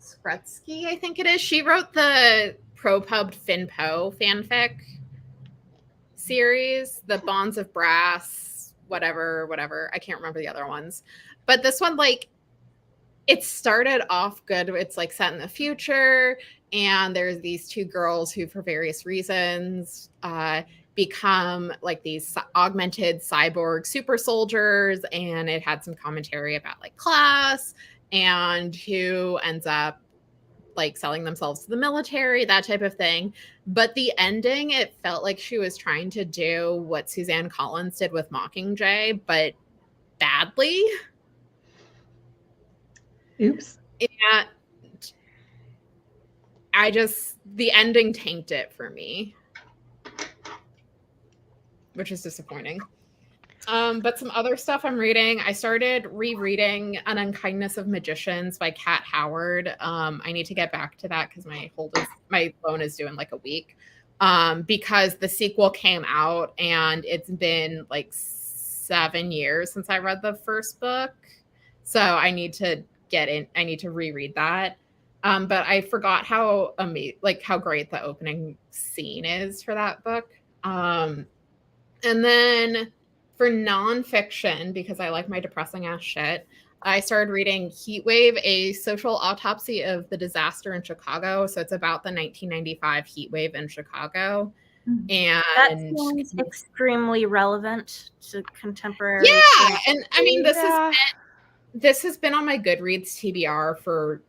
Skrutsky, I think it is. She wrote the ProPub Finpo fanfic series, the Bonds of Brass, whatever. I can't remember the other ones. But this one, like, it started off good. It's like set in the future, and there's these two girls who, for various reasons, become like these augmented cyborg super soldiers, and it had some commentary about like class and who ends up like selling themselves to the military, that type of thing. But the ending, it felt like she was trying to do what Suzanne Collins did with Mockingjay, but badly. Oops. And the ending tanked it for me, which is disappointing. But some other stuff I'm reading. I started rereading An Unkindness of Magicians by Kat Howard. I need to get back to that because my phone is due in like a week. Because the sequel came out and it's been like 7 years since I read the first book. So I need to reread that. But I forgot how great the opening scene is for that book. And then for nonfiction, because I like my depressing ass shit, I started reading Heatwave, A Social Autopsy of the Disaster in Chicago. So it's about the 1995 heat wave in Chicago. That And seems extremely relevant to contemporary. yeah, and I mean Yeah. this has been on my Goodreads TBR for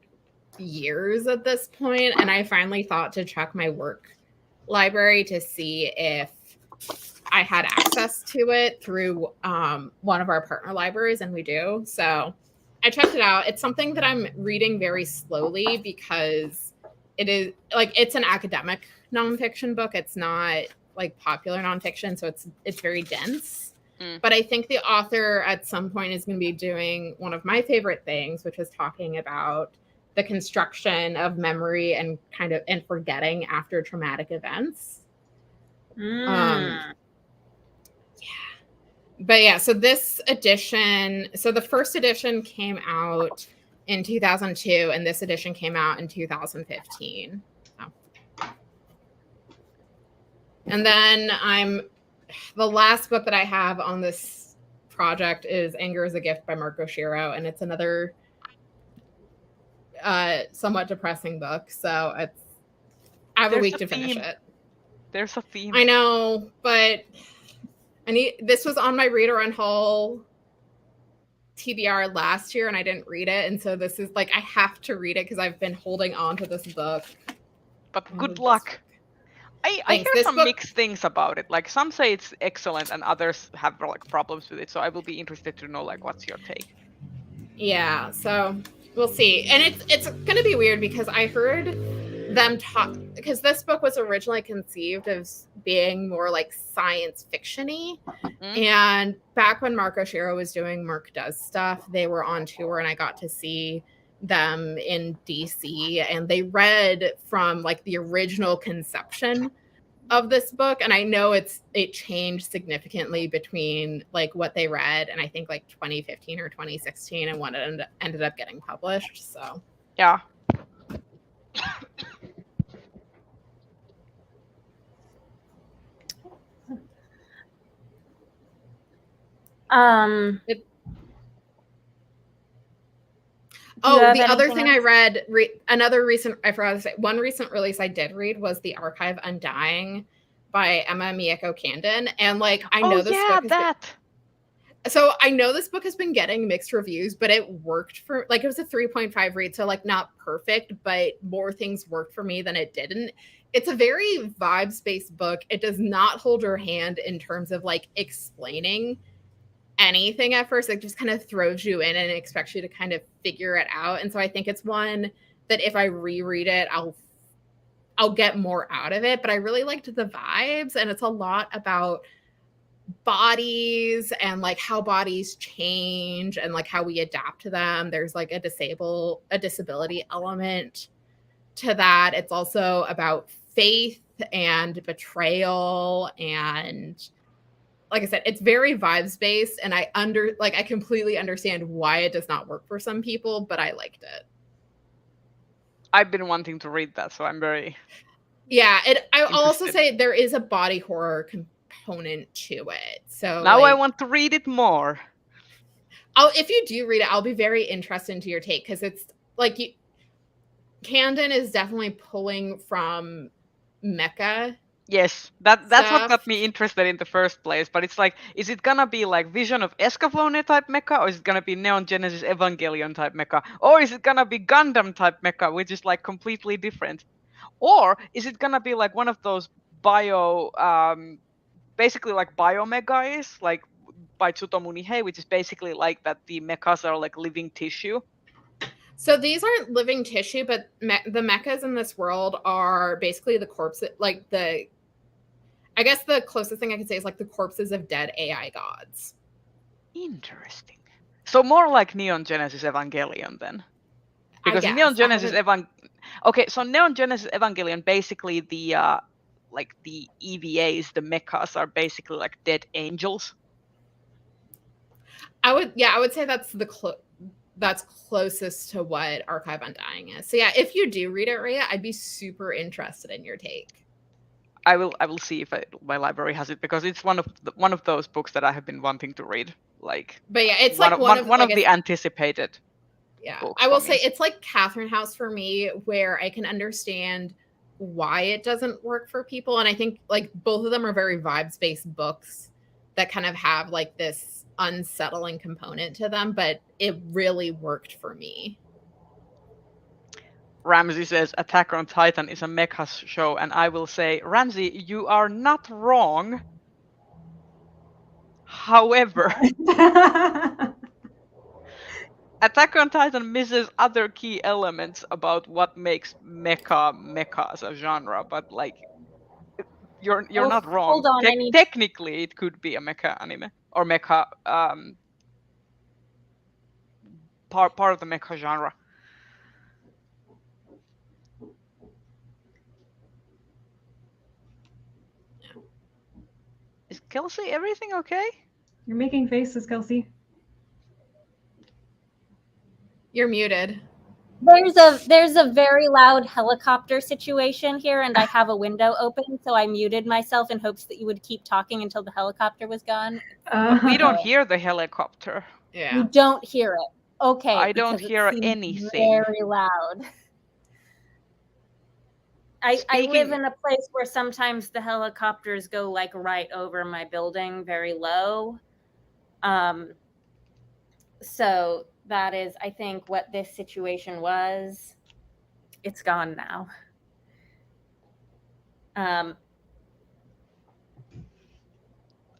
years at this point, and I finally thought to check my work library to see if I had access to it through one of our partner libraries, and we do. So I checked it out. It's something that I'm reading very slowly because it is like it's an academic nonfiction book. It's not like popular nonfiction, so it's very dense. But I think the author at some point is going to be doing one of my favorite things, which is talking about the construction of memory and forgetting after traumatic events. But yeah, so this edition, so the first edition came out in 2002 and this edition came out in 2015. And then the last book that I have on this project is Anger is a Gift by Marco Shiro, and it's another somewhat depressing book. So I have a week to finish it. There's a theme. I know, but this was on my Read or Unhaul TBR last year and I didn't read it. And so this is like, I have to read it because I've been holding on to this book. But good luck. I hear some mixed things about it. Like some say it's excellent and others have like problems with it. So I will be interested to know like what's your take. Yeah, so we'll see. And it's gonna be weird because I heard them talk, because this book was originally conceived as being more like science fiction-y. And back when Marco Shiro was doing Merc Does Stuff, they were on tour and I got to see them in DC and they read from like the original conception of this book. And I know it changed significantly between like what they read and I think like 2015 or 2016 and when it ended up getting published. So yeah. The other thing I read, I forgot to say, one recent release I did read was The Archive Undying by Emma Mieko Candon. And like, I know so I know this book has been getting mixed reviews, but it worked for, like, it was a 3.5 read. So like not perfect, but more things worked for me than it didn't. It's a very vibes-based book. It does not hold your hand in terms of like explaining anything at first. It just kind of throws you in and expects you to kind of figure it out. And so I think it's one that if I reread it, I'll get more out of it. But I really liked the vibes, and it's a lot about bodies and like how bodies change and like how we adapt to them. There's like a disability element to that. It's also about faith and betrayal, and like I said, it's very vibes based, and I completely understand why it does not work for some people, but I liked it. I've been wanting to read that, so I'm very I'll also say there is a body horror component to it. So now I want to read it more. If you do read it, I'll be very interested into your take, because it's like Candon is definitely pulling from Mecca. Yes, that's what got me interested in the first place. But it's like, is it gonna be like Vision of Escaflowne type mecha, or is it gonna be Neon Genesis Evangelion type mecha, or is it gonna be Gundam type mecha, which is like completely different, or is it gonna be like one of those basically like biomega is like by Tsutomu Nihei, which is basically like that the mechas are like living tissue. So these aren't living tissue, but the mechas in this world are basically the corpses, like I guess the closest thing I can say is like the corpses of dead AI gods. Interesting. So more like Neon Genesis Evangelion then. Because Neon Genesis so Neon Genesis Evangelion, basically the like the EVAs, the mechas are basically like dead angels. I would say that's that's closest to what Archive Undying is. So yeah, if you do read it, Rhea, I'd be super interested in your take. I will see if my library has it, because it's one of those books that I have been wanting to read. Like, but yeah, it's one like one of the anticipated. Yeah, I will say it's like Catherine House for me, where I can understand why it doesn't work for people. And I think like both of them are very vibes-based books that kind of have like this unsettling component to them, but it really worked for me. Ramsey says Attack on Titan is a mecha show, and I will say, Ramsey, you are not wrong. However, Attack on Titan misses other key elements about what makes mecha as a genre, but like you're not wrong. Hold on, Technically it could be a mecha anime or mecha part of the mecha genre. Is Kelsey everything okay? You're making faces, Kelsey. You're muted. There's a very loud helicopter situation here, and I have a window open, so I muted myself in hopes that you would keep talking until the helicopter was gone. But we don't hear the helicopter. Yeah. You don't hear it. Okay. I don't because it hear seems anything. Very loud. I live in a place where sometimes the helicopters go like right over my building, very low. So that is, I think, what this situation was. It's gone now.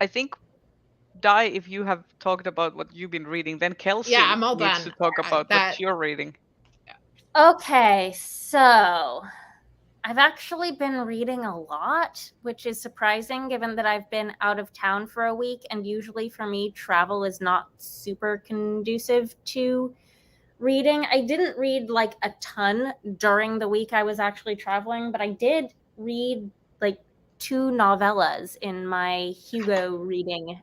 I think, Di, if you have talked about what you've been reading, then Kelsey I'm all needs done. to talk about what you're reading. Okay, so I've actually been reading a lot, which is surprising given that I've been out of town for a week, and usually for me, travel is not super conducive to reading. I didn't read like a ton during the week I was actually traveling, but I did read like 2 novellas in my Hugo reading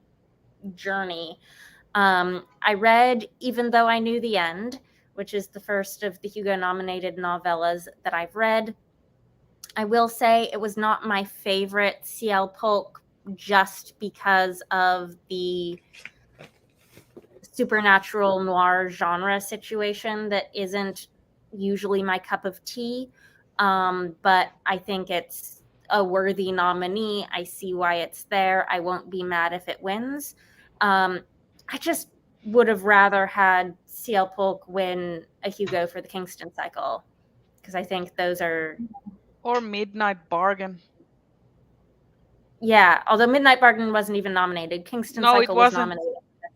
journey. I read Even Though I Knew the End, which is the first of the Hugo nominated novellas that I've read. I will say it was not my favorite CL Polk just because of the supernatural noir genre situation that isn't usually my cup of tea. But I think it's a worthy nominee. I see why it's there. I won't be mad if it wins. I just would have rather had CL Polk win a Hugo for the Kingston cycle, because I think those are... Or Midnight Bargain. Yeah, although Midnight Bargain wasn't even nominated. Kingston cycle was nominated.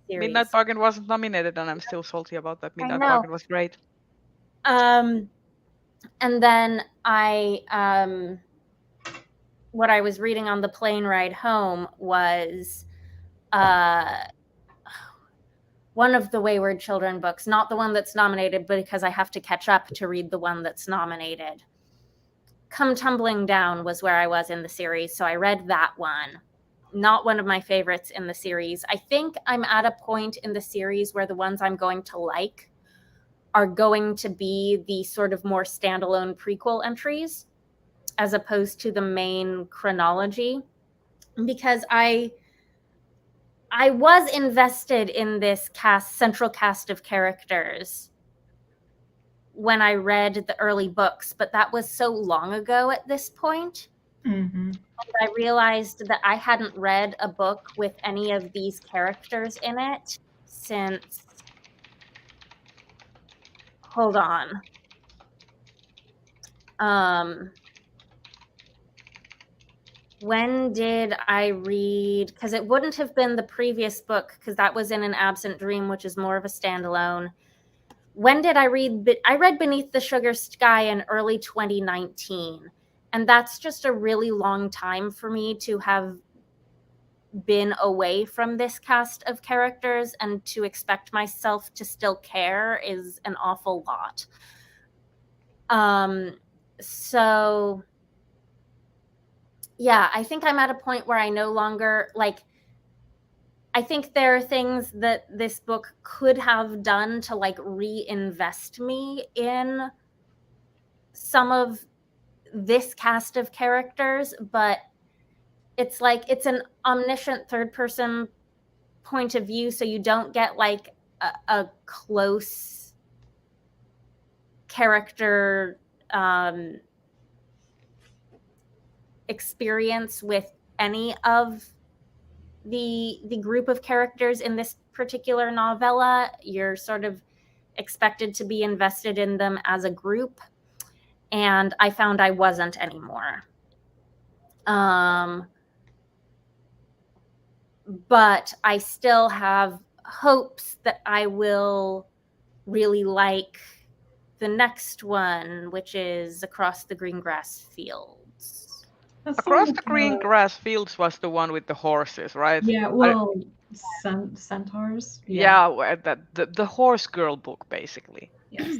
Midnight Bargain wasn't nominated, and I'm still salty about that. Midnight Bargain was great. And then what I was reading on the plane ride home was one of the Wayward Children books, not the one that's nominated, but because I have to catch up to read the one that's nominated. Come Tumbling Down was where I was in the series, so I read that one. Not one of my favorites in the series. I think I'm at a point in the series where the ones I'm going to like are going to be the sort of more standalone prequel entries as opposed to the main chronology, because I was invested in this central cast of characters when I read the early books, but that was so long ago at this point. Mm-hmm. And I realized that I hadn't read a book with any of these characters in it since... Hold on. When did I read? Because it wouldn't have been the previous book, because that was in An Absent Dream, which is more of a standalone. When did I read? I read Beneath the Sugar Sky in early 2019. And that's just a really long time for me to have been away from this cast of characters, and to expect myself to still care is an awful lot. So yeah, I think I'm at a point where I no longer like... I think there are things that this book could have done to like reinvest me in some of this cast of characters, but it's like it's an omniscient third person point of view, so you don't get like a close character experience with any of the group of characters in this particular novella. You're sort of expected to be invested in them as a group, and I found I wasn't anymore. But I still have hopes that I will really like the next one, which is Across the Green Grass Fields. Across the Green Grass Fields was the one with the horses, right? Yeah, well, centaurs. Yeah, the horse girl book, basically. Yes.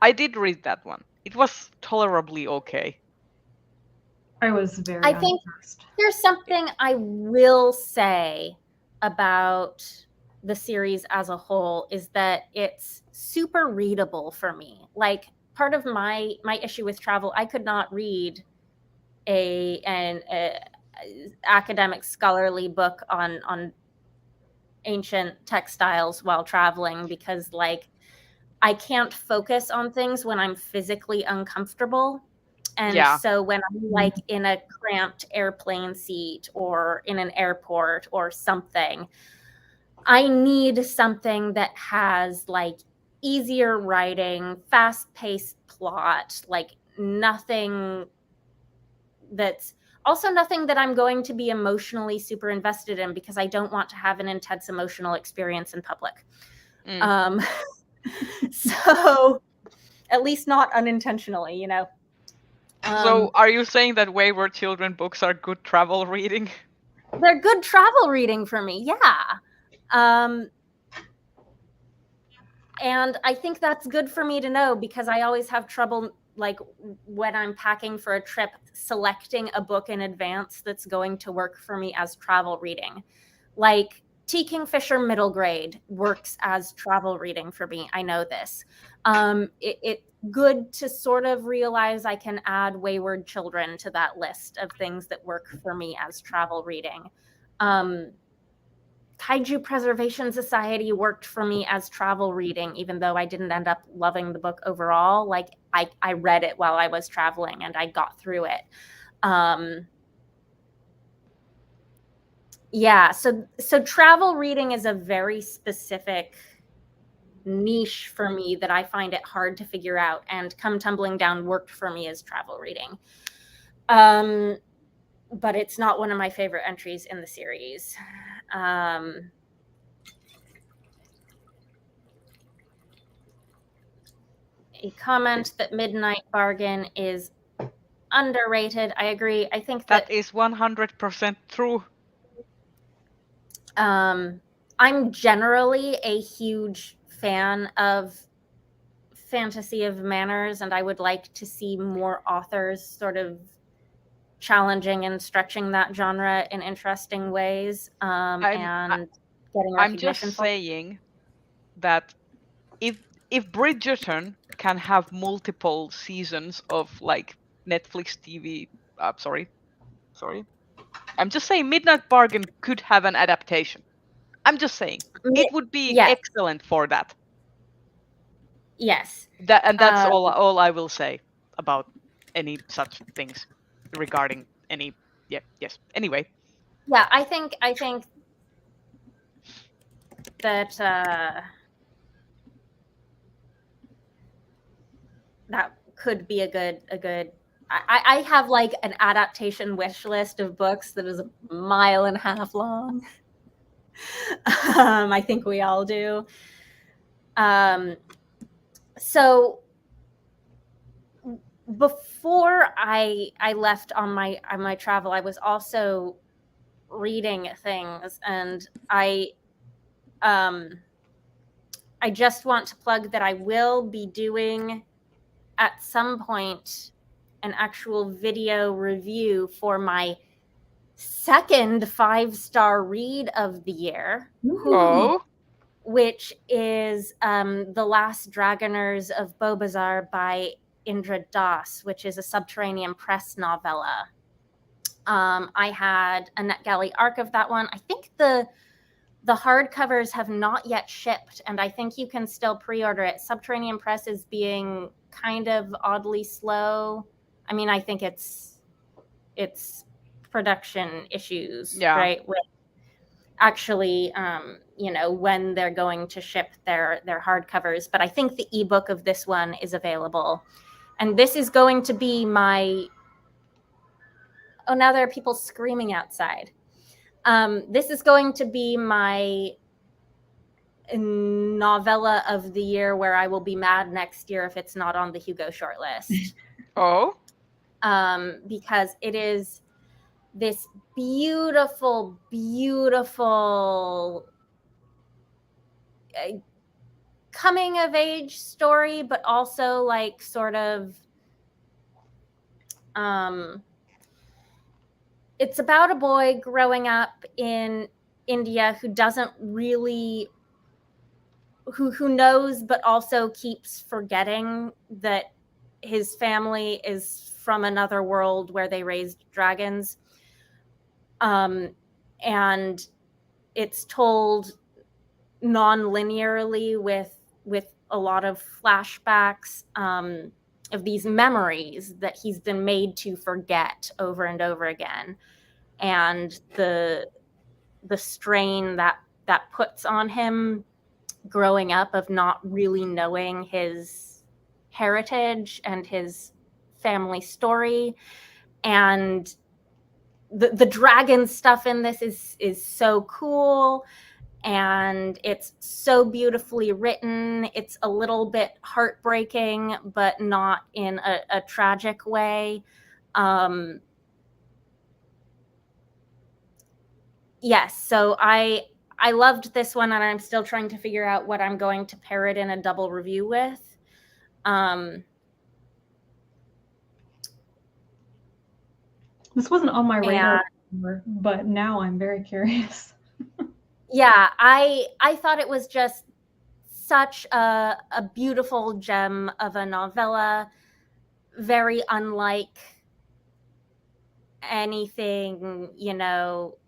I did read that one. It was tolerably okay. I was very I think unimpressed. there's something I will say about the series as a whole is that it's super readable for me. Like, part of my issue with travel, I could not read an academic scholarly book on ancient textiles while traveling, because like I can't focus on things when I'm physically uncomfortable. And Yeah. so when I'm like in a cramped airplane seat or in an airport or something, I need something that has like easier writing, fast-paced plot, like nothing that's also nothing that I'm going to be emotionally super invested in, because I don't want to have an intense emotional experience in public. So at least not unintentionally, you know. So are you saying that Wayward Children books are good travel reading? They're good travel reading for me, yeah. And I think that's good for me to know, because I always have trouble, like when I'm packing for a trip, selecting a book in advance that's going to work for me as travel reading. Like T. Kingfisher Middle Grade works as travel reading for me. I know this. It's good to sort of realize I can add Wayward Children to that list of things that work for me as travel reading. Kaiju Preservation Society worked for me as travel reading, even though I didn't end up loving the book overall. Like I read it while I was traveling and I got through it. Yeah, so travel reading is a very specific niche for me that I find it hard to figure out, and Come Tumbling Down worked for me as travel reading. But it's not one of my favorite entries in the series. A comment that Midnight Bargain is underrated. I agree. I think that is 100% true. I'm generally a huge fan of Fantasy of Manners, and I would like to see more authors sort of challenging and stretching that genre in interesting ways, and getting recognition. I'm just saying that if Bridgerton can have multiple seasons of like Netflix TV, sorry, I'm just saying Midnight Bargain could have an adaptation. I'm just saying it would be excellent for that. Yes. That's all I will say about any such things regarding any. Yeah. Yes. Anyway. Yeah, I think that that could be a good. I have like an adaptation wish list of books that is a mile and a half long. I think we all do. So before I left on my travel, I was also reading things, and I just want to plug that I will be doing at some point an actual video review for my second 5-star read of the year. Oh. Which is The Last Dragoners of Beaubazar by Indra Das, which is a Subterranean Press novella. I had a NetGalley arc of that one. I think the hardcovers have not yet shipped, and I think you can still pre-order it. Subterranean Press is being kind of oddly slow. I mean, I think it's its production issues, Yeah. right? With actually, when they're going to ship their hardcovers. But I think the ebook of this one is available. And this is going to be my... Oh, now there are people screaming outside. This is going to be my novella of the year, where I will be mad next year if it's not on the Hugo shortlist. Oh? Because it is this beautiful, beautiful coming of age story, but also like sort of it's about a boy growing up in India who doesn't really who knows but also keeps forgetting that his family is from another world where they raised dragons. And it's told non-linearly with a lot of flashbacks of these memories that he's been made to forget over and over again, and the strain that puts on him growing up of not really knowing his heritage and his family story. And the dragon stuff in this is so cool, and it's so beautifully written. It's a little bit heartbreaking, but not in a tragic way. Yes, so I loved this one, and I'm still trying to figure out what I'm going to pair it in a double review with. This wasn't on my radar, but now I'm very curious. Yeah, I thought it was just such a beautiful gem of a novella, very unlike anything,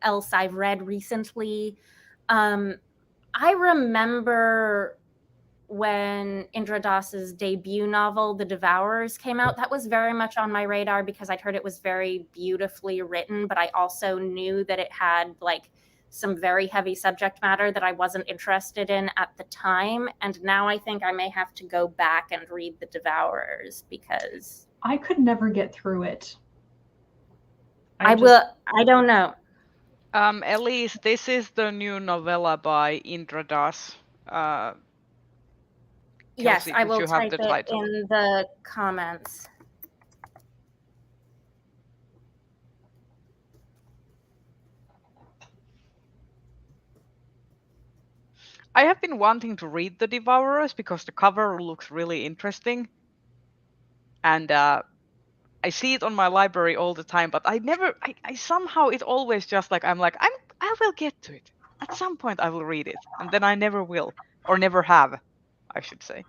else I've read recently. I remember when Indra Das's debut novel, The Devourers, came out. That was very much on my radar because I'd heard it was very beautifully written, but I also knew that it had like some very heavy subject matter that I wasn't interested in at the time. And now I think I may have to go back and read The Devourers because I could never get through it. I don't know. Elise, this is the new novella by Indra Das. Yes, Kelsey, I would will you have type the it title? in the comments. I have been wanting to read The Devourers because the cover looks really interesting. And I see it on my library all the time, but I somehow it always just like, I will get to it. At some point I will read it. And then I never will, or never have, I should say.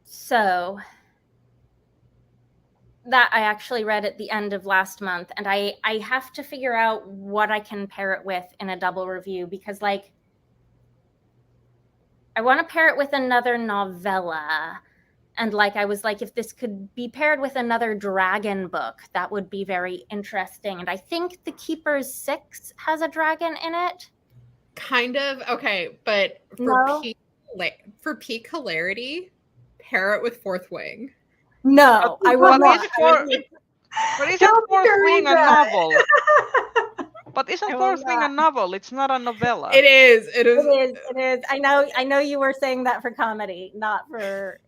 So that I actually read at the end of last month, and I have to figure out what I can pair it with in a double review, because like I want to pair it with another novella, and like I was like, if this could be paired with another dragon book, that would be very interesting. And I think The Keeper's Six has a dragon in it. Kind of. Okay, but for peak hilarity, pair it with Fourth Wing. No, I will not. But isn't Fourth Wing a novel? But isn't Fourth Wing a novel? It's not a novella. It is. It is. I know you were saying that for comedy, not for...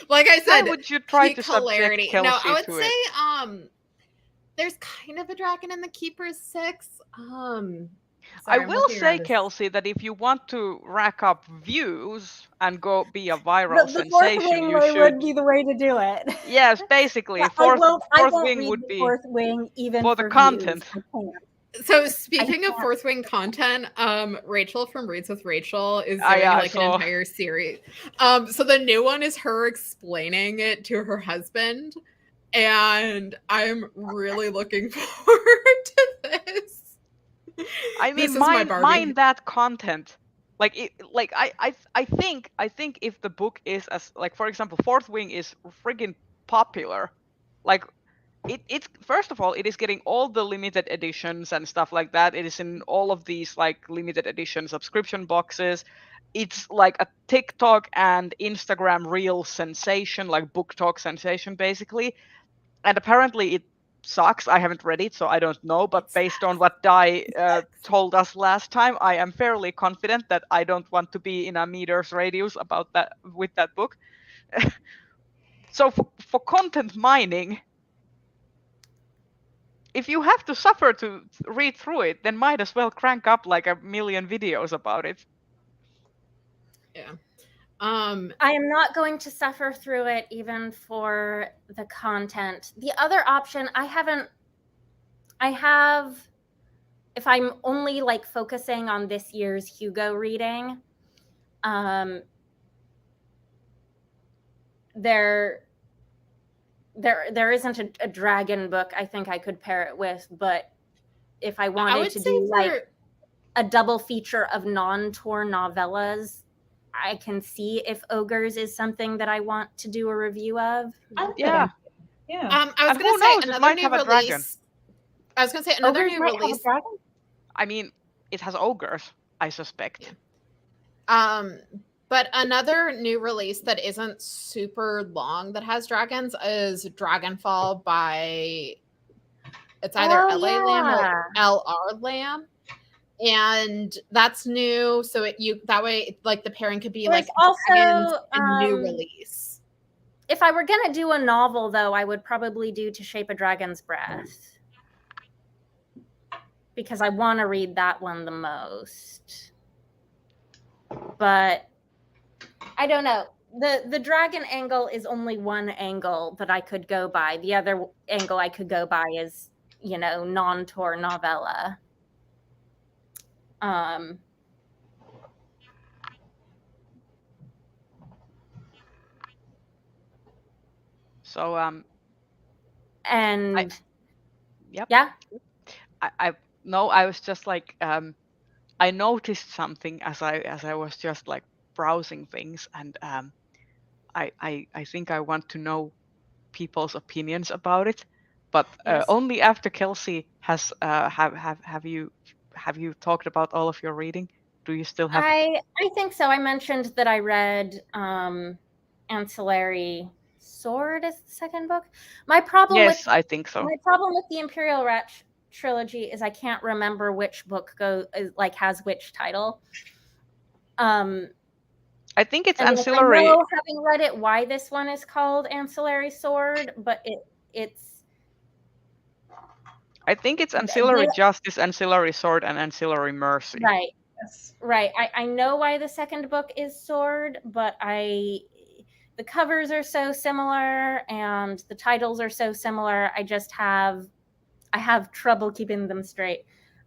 Like I said, why would you try to hilarity. subject Kelsey No, I would to say it? There's kind of a dragon in The Keeper's Six. I will say, Kelsey, that if you want to rack up views and go be a viral sensation, you should. Would be the way to do it. Yes, basically, Fourth Wing would be Fourth Wing even for the content. So speaking of Fourth Wing content, Rachel from Reads with Rachel is doing an entire series. So the new one is her explaining it to her husband, and I'm really looking forward to this. I mean, mind that content. I think if the book is as, like, for example, Fourth Wing is friggin' popular, like it's first of all, it is getting all the limited editions and stuff like that. It is in all of these like limited edition subscription boxes. It's like a TikTok and Instagram reel sensation, like book talk sensation basically. And apparently it sucks. I haven't read it, so I don't know. But based on what Dai told us last time, I am fairly confident that I don't want to be in a meter's radius about that with that book. So for content mining, if you have to suffer to read through it, then might as well crank up like 1 million videos about it. Yeah. I am not going to suffer through it even for the content. The other option, I have, if I'm only like focusing on this year's Hugo reading, there isn't a dragon book I think I could pair it with, but if I wanted to do like a double feature of non-tour novellas, I can see if Ogres is something that I want to do a review of. Yeah. I was going to say another new release. I was going to say another new release. I mean, it has ogres, I suspect. Yeah. But another new release that isn't super long that has dragons is Dragonfall by, it's either LA Lamb or LR Lamb. And that's new, so that way like the pairing could be like also a new release. If I were gonna do a novel though, I would probably do To Shape a Dragon's Breath, because I want to read that one the most. But I don't know. The dragon angle is only one angle that I could go by. The other angle I could go by is, you know, non-tour novella. So and yep. Yeah. I was just like I noticed something as I was just like browsing things, and I think I want to know people's opinions about it, but only after Kelsey has have you talked about all of your reading? Do you still have? I think so. I mentioned that I read Ancillary Sword is the second book. My problem I think so. My problem with the Imperial Rat trilogy is I can't remember which book has which title. I think it's Ancillary. I know, having read it, why this one is called Ancillary Sword, but it's. I think it's Ancillary Justice, Ancillary Sword, and Ancillary Mercy. Right. Yes. Right. I know why the second book is Sword, but the covers are so similar and the titles are so similar. I have trouble keeping them straight.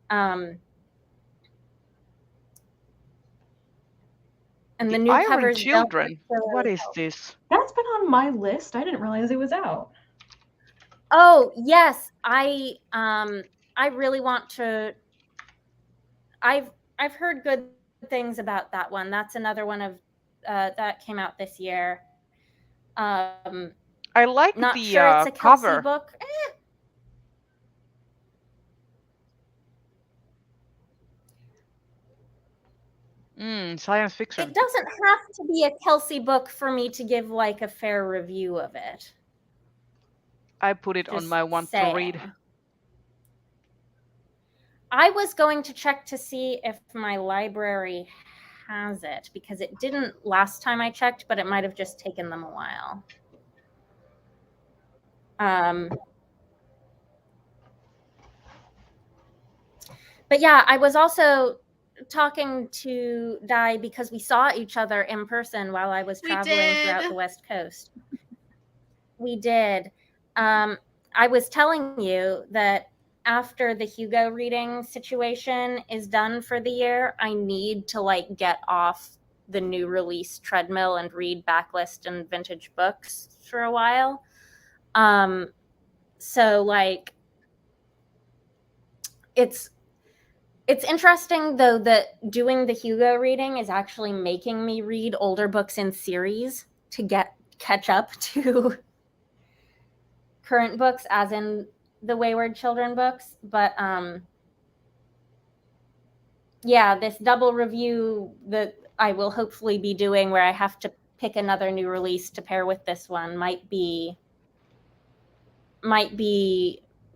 And the new Wayward Children. What is this? That's been on my list. I didn't realize it was out. Oh yes, I really want to. I've heard good things about that one. That's another one of that came out this year. I like not the sure it's a Kelsey cover. Book. Science fiction. It doesn't have to be a Kelsey book for me to give like a fair review of it. I put it on my want to read. I was going to check to see if my library has it, because it didn't last time I checked, but it might have just taken them a while. But yeah, I was also talking to Dai because we saw each other in person while I was traveling throughout the West Coast. We did. I was telling you that after the Hugo reading situation is done for the year, I need to like get off the new release treadmill and read backlist and vintage books for a while. So like it's It's interesting though that doing the Hugo reading is actually making me read older books in series to catch up to current books, as in the Wayward Children books. But yeah, this double review that I will hopefully be doing, where I have to pick another new release to pair with this one, might be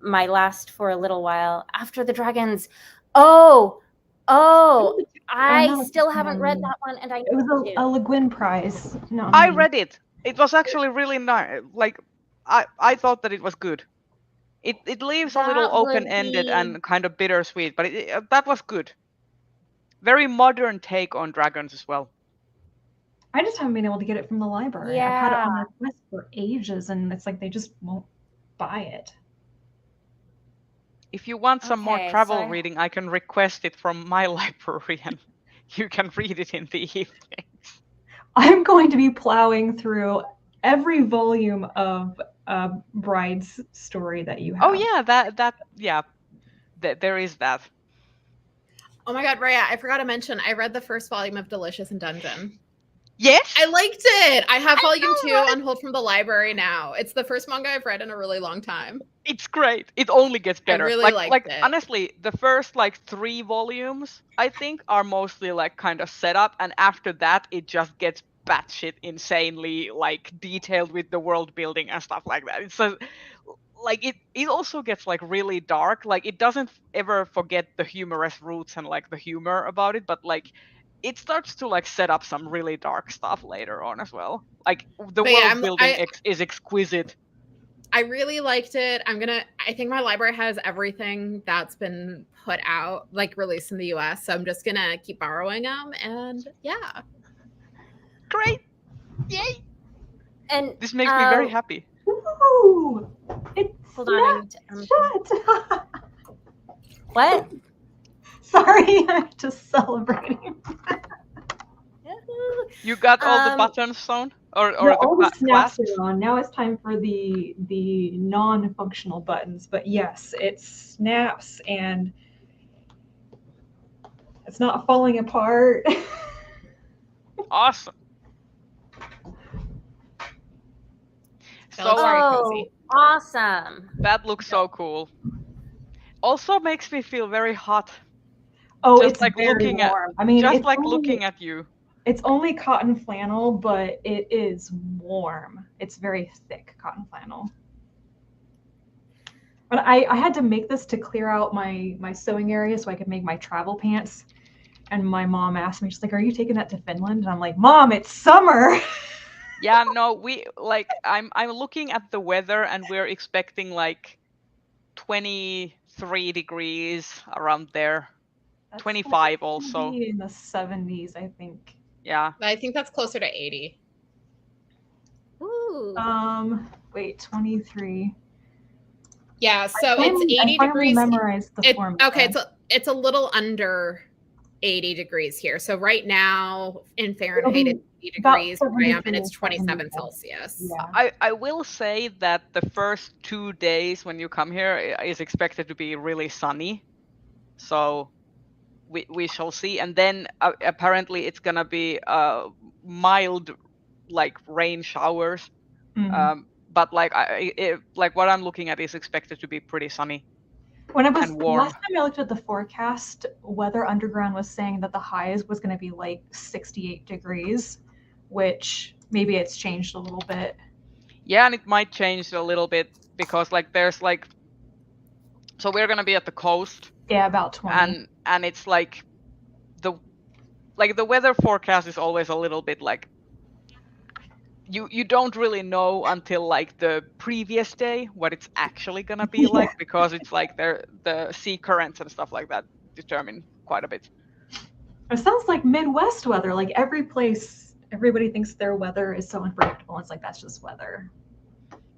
my last for a little while. After the Dragons. Oh, I still haven't read that one, and I It was need a to. Le Guin prize. No, I read it. It was actually really nice. Like, I thought that it was good. It leaves a little That would open-ended be- and kind of bittersweet, but that was good. Very modern take on dragons as well. I just haven't been able to get it from the library. I've had it Yeah. on request for ages, and it's like they just won't buy it. If you want some more Okay, travel so I- reading, I can request it from my library and you can read it in the evenings. I'm going to be plowing through every volume of Bride's story that you have. Oh yeah, there is that. Oh my god, Rhea, I forgot to mention, I read the first volume of Delicious in Dungeon. Yes? I liked it. I have volume know, 2 right? on hold from the library now. It's the first manga I've read in a really long time. It's great. It only gets better. really liked it. Honestly, the first like 3 volumes, I think, are mostly like kind of set up, and after that it just gets batshit insanely like detailed with the world building and stuff like that. It's like it also gets like really dark. Like it doesn't ever forget the humorous roots and like the humor about it, but like it starts to like set up some really dark stuff later on as well. Like the But yeah, world building is exquisite. I really liked it. I think my library has everything that's been put out, like released in the US. So I'm just gonna keep borrowing them. And yeah. Great. Yay. And This makes me very happy. Ooh, it's hold on. shut. What? Sorry, I'm just celebrating. You got all the buttons sewn, or No, all the snaps clasps? are on. Now it's time for the non-functional buttons. But yes, it snaps and it's not falling apart. Awesome. That looks very Oh, cozy. awesome. That looks so cool. Also makes me feel very hot. Oh, Just it's like very looking at- warm. I mean, Just it's like only, looking at you. It's only cotton flannel, but it is warm. It's very thick cotton flannel. But I had to make this to clear out my sewing area so I could make my travel pants. And my mom asked me, she's like, "Are you taking that to Finland?" And I'm like, "Mom, it's summer." Yeah, no, I'm looking at the weather and we're expecting like 23 degrees around there. That's 25 gonna also. be in the 70s, I think. Yeah. I think that's closer to 80. Ooh. Wait, 23. Yeah, so I it's 80 finally degrees. memorized the formula. Okay, it's a little under 80 degrees here. So right now in Fahrenheit it's 80 about degrees, where I am, and it's 73 or 27 75. Celsius. Yeah. I will say that the first 2 days when you come here is expected to be really sunny. So we shall see. And then apparently it's gonna be mild like rain showers. Mhm. But like like what I'm looking at is expected to be pretty sunny. When I was and warm. last time I looked at the forecast, Weather Underground was saying that the highs was going to be like 68 degrees, which maybe it's changed a little bit. Yeah, and it might change a little bit because like there's like, so we're gonna be at the coast. Yeah, about 20. And it's like the weather forecast is always a little bit like you don't really know until like the previous day what it's actually gonna be like, because it's like the sea currents and stuff like that determine quite a bit. It sounds like Midwest weather. Like every place, everybody thinks their weather is so unpredictable. It's like, that's just weather.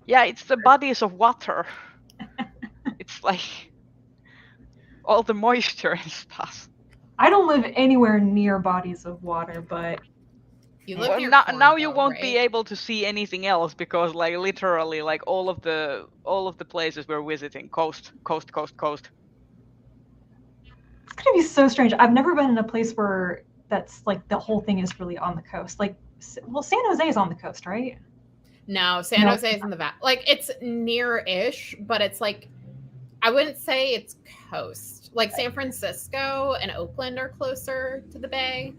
Yeah, it's the bodies of water. It's like all the moisture and stuff. I don't live anywhere near bodies of water, but You live Well, near now you Cornwall, won't be right? able to see anything else because like literally like all of the places we're visiting coast. It's gonna be so strange. I've never been in a place where that's like the whole thing is really on the coast. Like, well, San Jose is on the coast, right? No, San No. Jose is in the valley. Like, it's near-ish, but it's like, I wouldn't say it's coast. Like, San Francisco and Oakland are closer to the bay.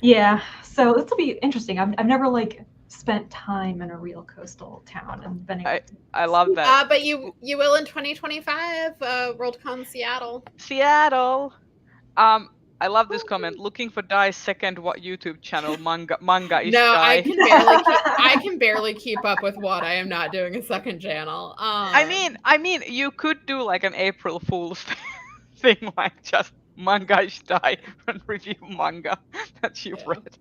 Yeah. So this will be interesting. I've never like spent time in a real coastal town and been able to. I love that. But you will in 2025, Worldcon Seattle. Seattle. I love this comment. Looking for Die's second YouTube channel, manga is No, Die. I can barely keep up with what I am not doing a second channel. I mean, you could do like an April Fool's thing, like just manga is Die and review manga that you've read.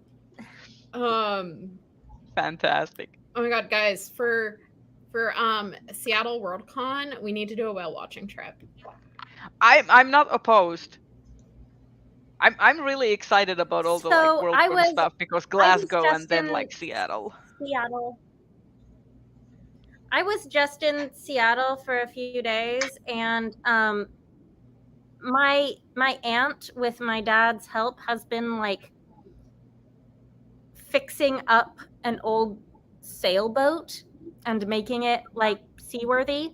Fantastic. Oh my god, guys, for Seattle Worldcon, we need to do a whale watching trip. I'm not opposed. I'm really excited about all the like So Worldcon stuff because Glasgow and then like Seattle. I was just in Seattle for a few days, and my aunt, with my dad's help, has been like fixing up an old sailboat and making it like seaworthy.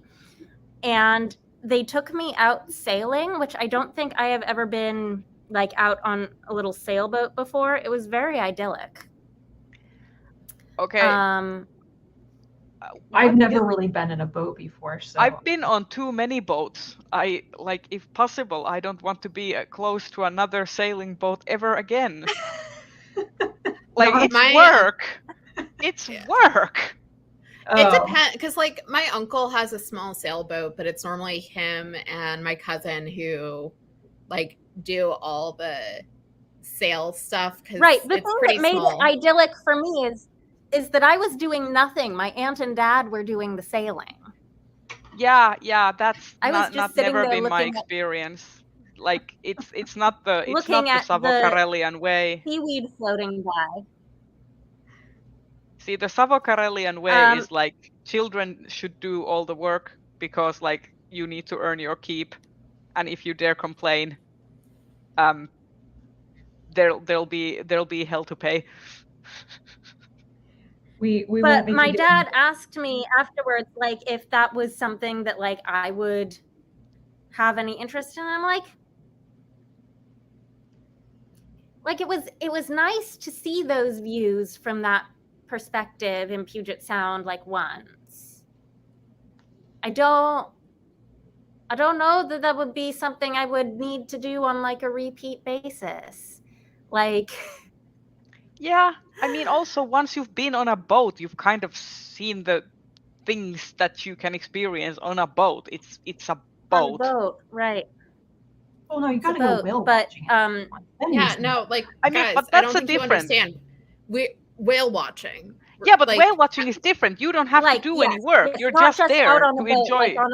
And they took me out sailing, which I don't think I have ever been like out on a little sailboat before. It was very idyllic. Okay. I've never really been in a boat before, so I've been on too many boats. I like, if possible, I don't want to be close to another sailing boat ever again. Like, it's work. It's work. It depends, because like my uncle has a small sailboat, but it's normally him and my cousin who like do all the sail stuff. Right. The it's thing pretty that made small. it idyllic for me is that I was doing nothing. My aunt and dad were doing the sailing. Yeah, that's I was just sitting never there been my looking at- experience. Like, it's not the Looking at Savo the- Karelian way. Seaweed floating by. See, the Savo Karelian way is like children should do all the work because like you need to earn your keep, and if you dare complain, there'll be hell to pay. we But won't make my you get dad asked me afterwards, like, if that was something that like I would have any interest in. I'm like it was nice to see those views from that perspective in Puget Sound like once. I don't know that that would be something I would need to do on like a repeat basis. Like, Yeah, I mean, also once you've been on a boat, you've kind of seen the things that you can experience on a boat. It's a on boat. a boat, right? Oh no, you It's a gotta go boat, whale but watching. Then you Yeah, see no, like I mean, guys, but I that's don't a think you difference. understand. Whale watching. Yeah, but like, whale watching is different. You don't have Like, to do yes, any work. it's You're not just there out on to a boat, enjoy. like on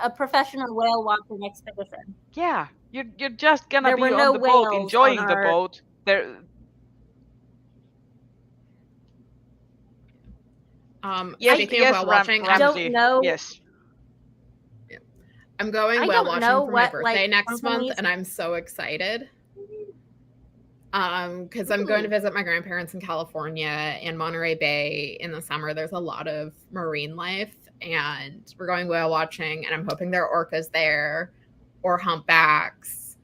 a professional whale watching expedition. Yeah, you're just gonna There be were on no the boat whales enjoying on the our- boat. There. Yes, speaking yes, of whale watching, I don't Ramsey, know. Yes. I'm going I whale don't watching know for my what, birthday like, next month, companies- and I'm so excited. Because I'm going to visit my grandparents in California in Monterey Bay in the summer. There's a lot of marine life, and we're going whale watching, and I'm hoping there are orcas there or humpbacks,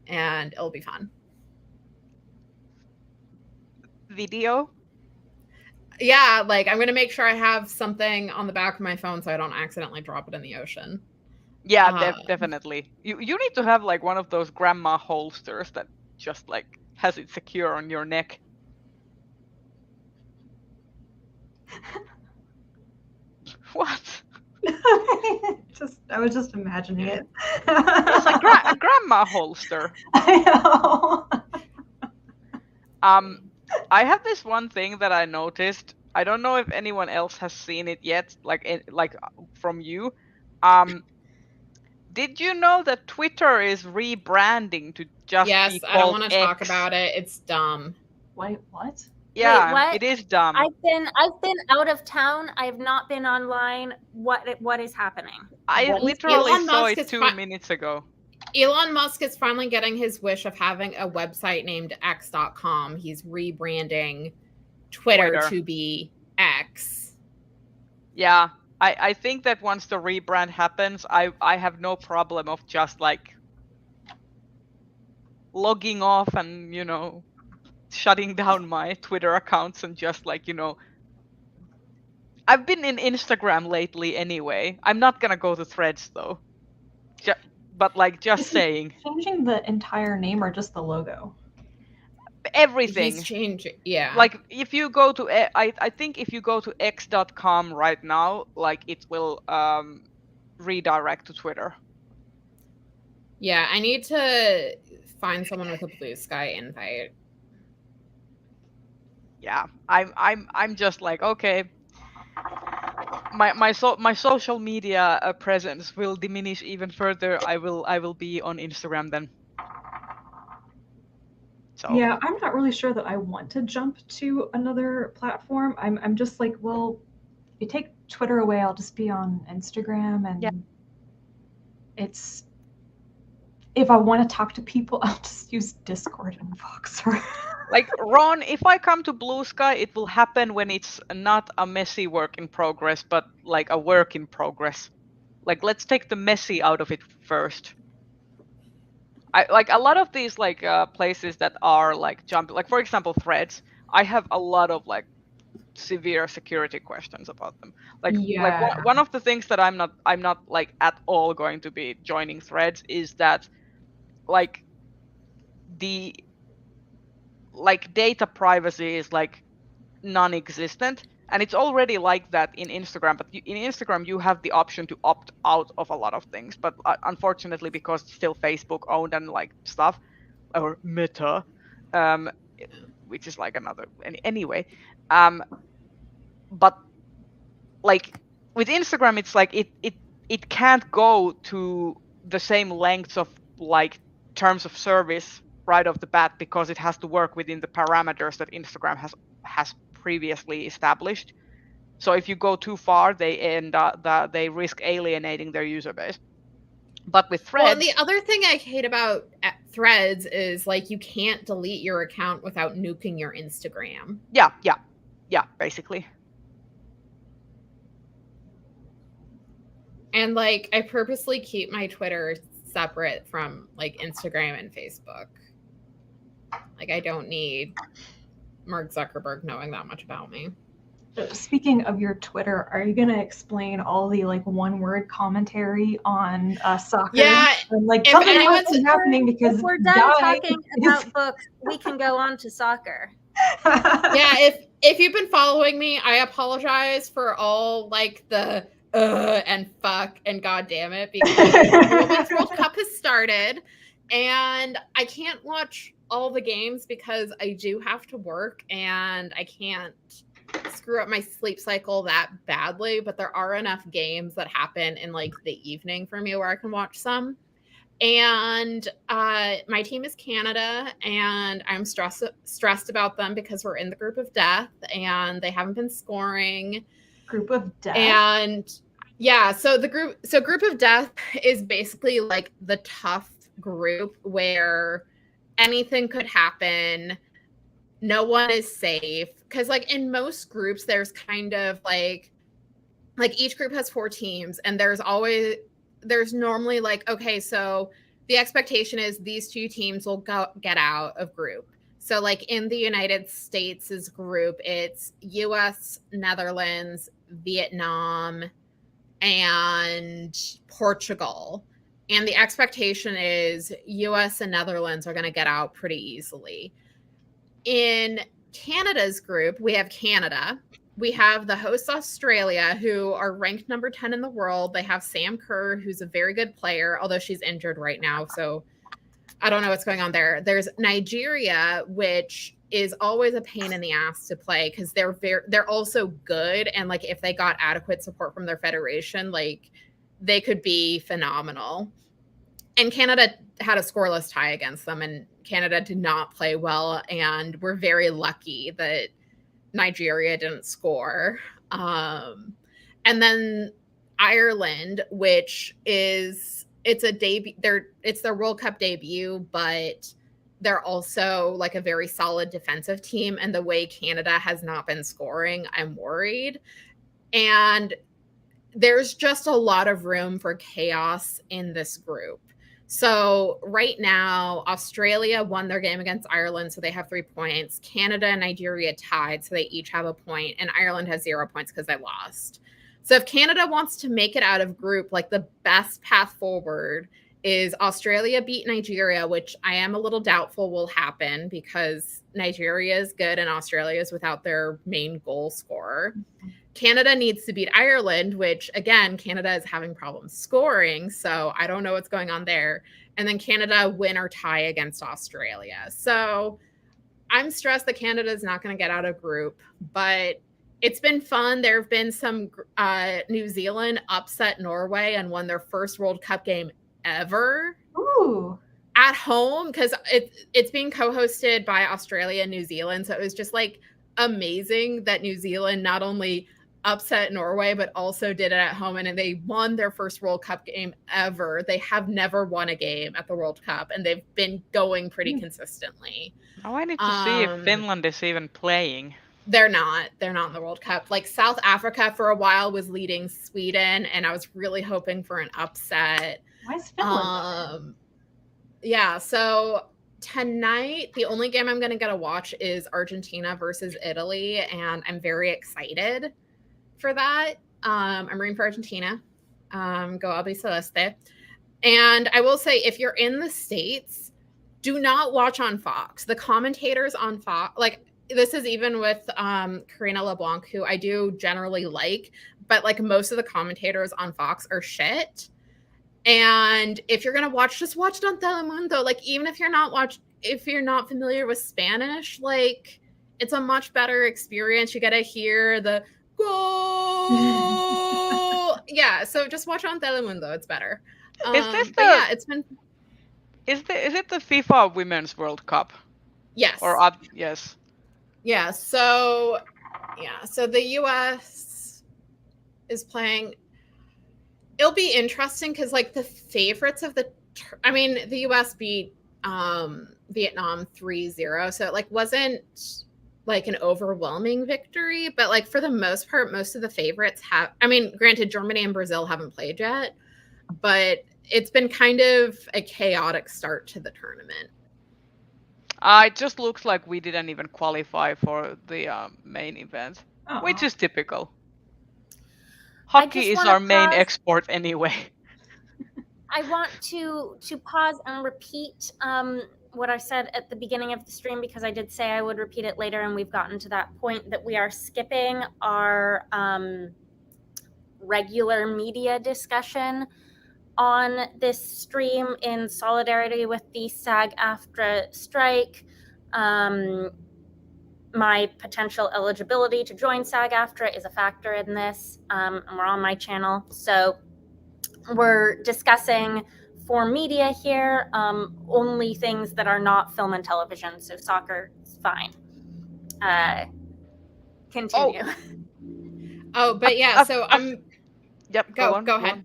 and it'll be fun. Video. Yeah, like I'm gonna make sure I have something on the back of my phone so I don't accidentally drop it in the ocean. Yeah, definitely. You need to have like one of those grandma holsters that just like has it secure on your neck. What? I was just imagining it. It's like a grandma holster. I know. I have this one thing that I noticed. I don't know if anyone else has seen it yet, like from you. Did you know that Twitter is rebranding to just Yes, be I don't called want to talk X? about it. It's dumb. Wait, what? Yeah, what? it is dumb. I've been out of town. I have not been online. What is happening? I What is- literally Elon saw Musk it is 2 minutes ago. Elon Musk is finally getting his wish of having a website named X.com. He's rebranding Twitter to be X. Yeah, I think that once the rebrand happens, I have no problem of just like logging off and, you know, shutting down my Twitter accounts and just like, you know, I've been in Instagram lately anyway. I'm not gonna go to Threads though. But like just saying. Changing the entire name or just the logo? Everything. He's changing, yeah. Like if you go to I think if you go to x.com right now, like it will redirect to Twitter. Yeah, I need to find someone with a blue sky invite. Yeah, I'm just like, okay, my social media presence will diminish even further. I will be on Instagram then. So yeah, I'm not really sure that I want to jump to another platform. I'm just like, well, if you take Twitter away, I'll just be on Instagram, and it's, if I want to talk to people, I'll just use Discord and Voxer. Like, Ron, if I come to Blue Sky, it will happen when it's not a messy work in progress, but like a work in progress. Like, let's take the messy out of it first. I like a lot of these like places that are like like for example Threads. I have a lot of like severe security questions about them. Like one of the things that I'm not like at all going to be joining Threads is that like the like data privacy is like non-existent, and it's already like that in Instagram. But in Instagram you have the option to opt out of a lot of things, but unfortunately, because it's still Facebook owned and like stuff, or Meta, which is like another anyway, but like with Instagram it's like it can't go to the same lengths of like terms of service right off the bat, because it has to work within the parameters that Instagram has previously established. So if you go too far, they risk alienating their user base. But with Threads, well, and the other thing I hate about Threads is like you can't delete your account without nuking your Instagram. Yeah, basically. And like I purposely keep my Twitter separate from like Instagram and Facebook. Like I don't need Mark Zuckerberg knowing that much about me. Speaking of your Twitter, are you gonna explain all the like one-word commentary on soccer? Yeah, and like if something anyone's- else is happening because If we're done talking about books, we can go on to soccer. Yeah, if you've been following me, I apologize for all like the and fuck and god damn it, because the Women's World Cup has started and I can't watch all the games because I do have to work and I can't screw up my sleep cycle that badly, but there are enough games that happen in like the evening for me where I can watch some. And my team is Canada, and I'm stressed about them because we're in the group of death and they haven't been scoring. Group of death. And yeah, so group of death is basically like the tough group where anything could happen. No one is safe, because like in most groups there's kind of like each group has 4 teams, and there's normally like, okay, so the expectation is these 2 teams will get out of group. So like in the United States' group, it's US, Netherlands, Vietnam, and Portugal. And the expectation is US and Netherlands are going to get out pretty easily. In Canada's group, we have Canada. We have the host Australia, who are ranked number 10 in the world. They have Sam Kerr, who's a very good player, although she's injured right now. So I don't know what's going on there. There's Nigeria, which is always a pain in the ass to play because they're also good. And like if they got adequate support from their federation, like they could be phenomenal. And Canada had a scoreless tie against them, and Canada did not play well. And we're very lucky that Nigeria didn't score. And then Ireland, which is it's a debut. It's their World Cup debut, but they're also like a very solid defensive team. And the way Canada has not been scoring, I'm worried. And there's just a lot of room for chaos in this group. So right now, Australia won their game against Ireland, so they have 3 points. Canada and Nigeria tied, so they each have a point, and Ireland has 0 points because they lost. So if Canada wants to make it out of group, like the best path forward is Australia beat Nigeria, which I am a little doubtful will happen because Nigeria is good and Australia is without their main goal scorer. Canada needs to beat Ireland, which again, Canada is having problems scoring. So I don't know what's going on there. And then Canada win or tie against Australia. So I'm stressed that Canada is not going to get out of group, but it's been fun. There have been some New Zealand upset Norway and won their first World Cup game ever. Ooh. At home, because it's being co-hosted by Australia and New Zealand. So it was just like amazing that New Zealand not only upset Norway, but also did it at home. And they won their first World Cup game ever. They have never won a game at the World Cup, and they've been going pretty consistently. Oh, I need to see if Finland is even playing. They're not in the World Cup. Like South Africa for a while was leading Sweden, and I was really hoping for an upset. Why is Finland? Yeah, so tonight, the only game I'm going to get to watch is Argentina versus Italy, and I'm very excited for that. I'm rooting for Argentina. Go Albi Celeste. And I will say, if you're in the States, do not watch on Fox. The commentators on Fox, like this is even with Karina LeBlanc, who I do generally like, but like most of the commentators on Fox are shit. And if you're gonna watch, just watch it on Telemundo. Like even if you're not familiar with Spanish, like it's a much better experience. You get to hear the goal. Yeah, so just watch it on Telemundo. It's better. Is this the? Yeah, it's been. Is it the FIFA Women's World Cup? Yes. Yes. Yeah. So the U.S. is playing. It'll be interesting because like the favorites of the U.S. beat Vietnam 3-0, so it like wasn't like an overwhelming victory, but like for the most part, most of the favorites have. I mean, granted, Germany and Brazil haven't played yet, but it's been kind of a chaotic start to the tournament. It just looks like we didn't even qualify for the main event, which is typical. Hockey is our main export anyway. I want to pause and repeat what I said at the beginning of the stream, because I did say I would repeat it later, and we've gotten to that point that we are skipping our regular media discussion on this stream in solidarity with the SAG-AFTRA strike. My potential eligibility to join SAG-AFTRA is a factor in this, and we're on my channel. So we're discussing for media here, only things that are not film and television. So soccer is fine. Continue. But yeah, so I'm... Yep, go ahead.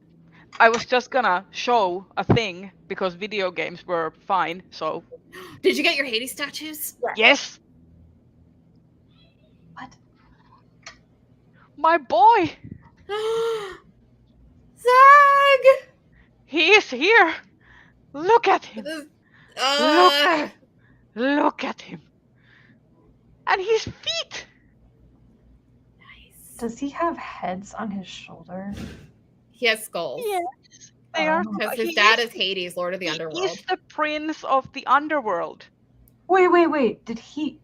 I was just gonna show a thing because video games were fine, so... Did you get your Hades statues? Yes! What? My boy! Zag! He is here! Look at him! Look at him! And his feet! Nice. Does he have heads on his shoulder? He has skulls. Yes, they are. Because his dad is Hades, Lord of the Underworld. He is the prince of the underworld. Wait. Did he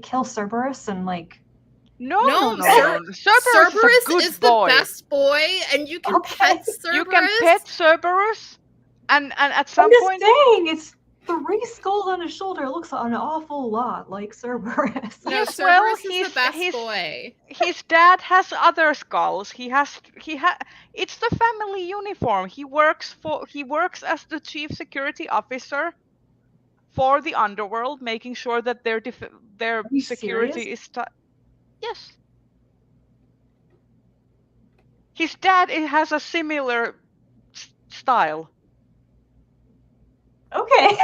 kill Cerberus and like? No. Cerberus is boy. The best boy, and you can pet Cerberus. You can pet Cerberus, and at some point, saying it's 3 skulls on his shoulder. It looks an awful lot like Cerberus. No, Cerberus is the best boy. His dad has other skulls. It's the family uniform. He works as the chief security officer for the underworld, making sure that their you security serious? is yes. His dad has a similar style. Okay.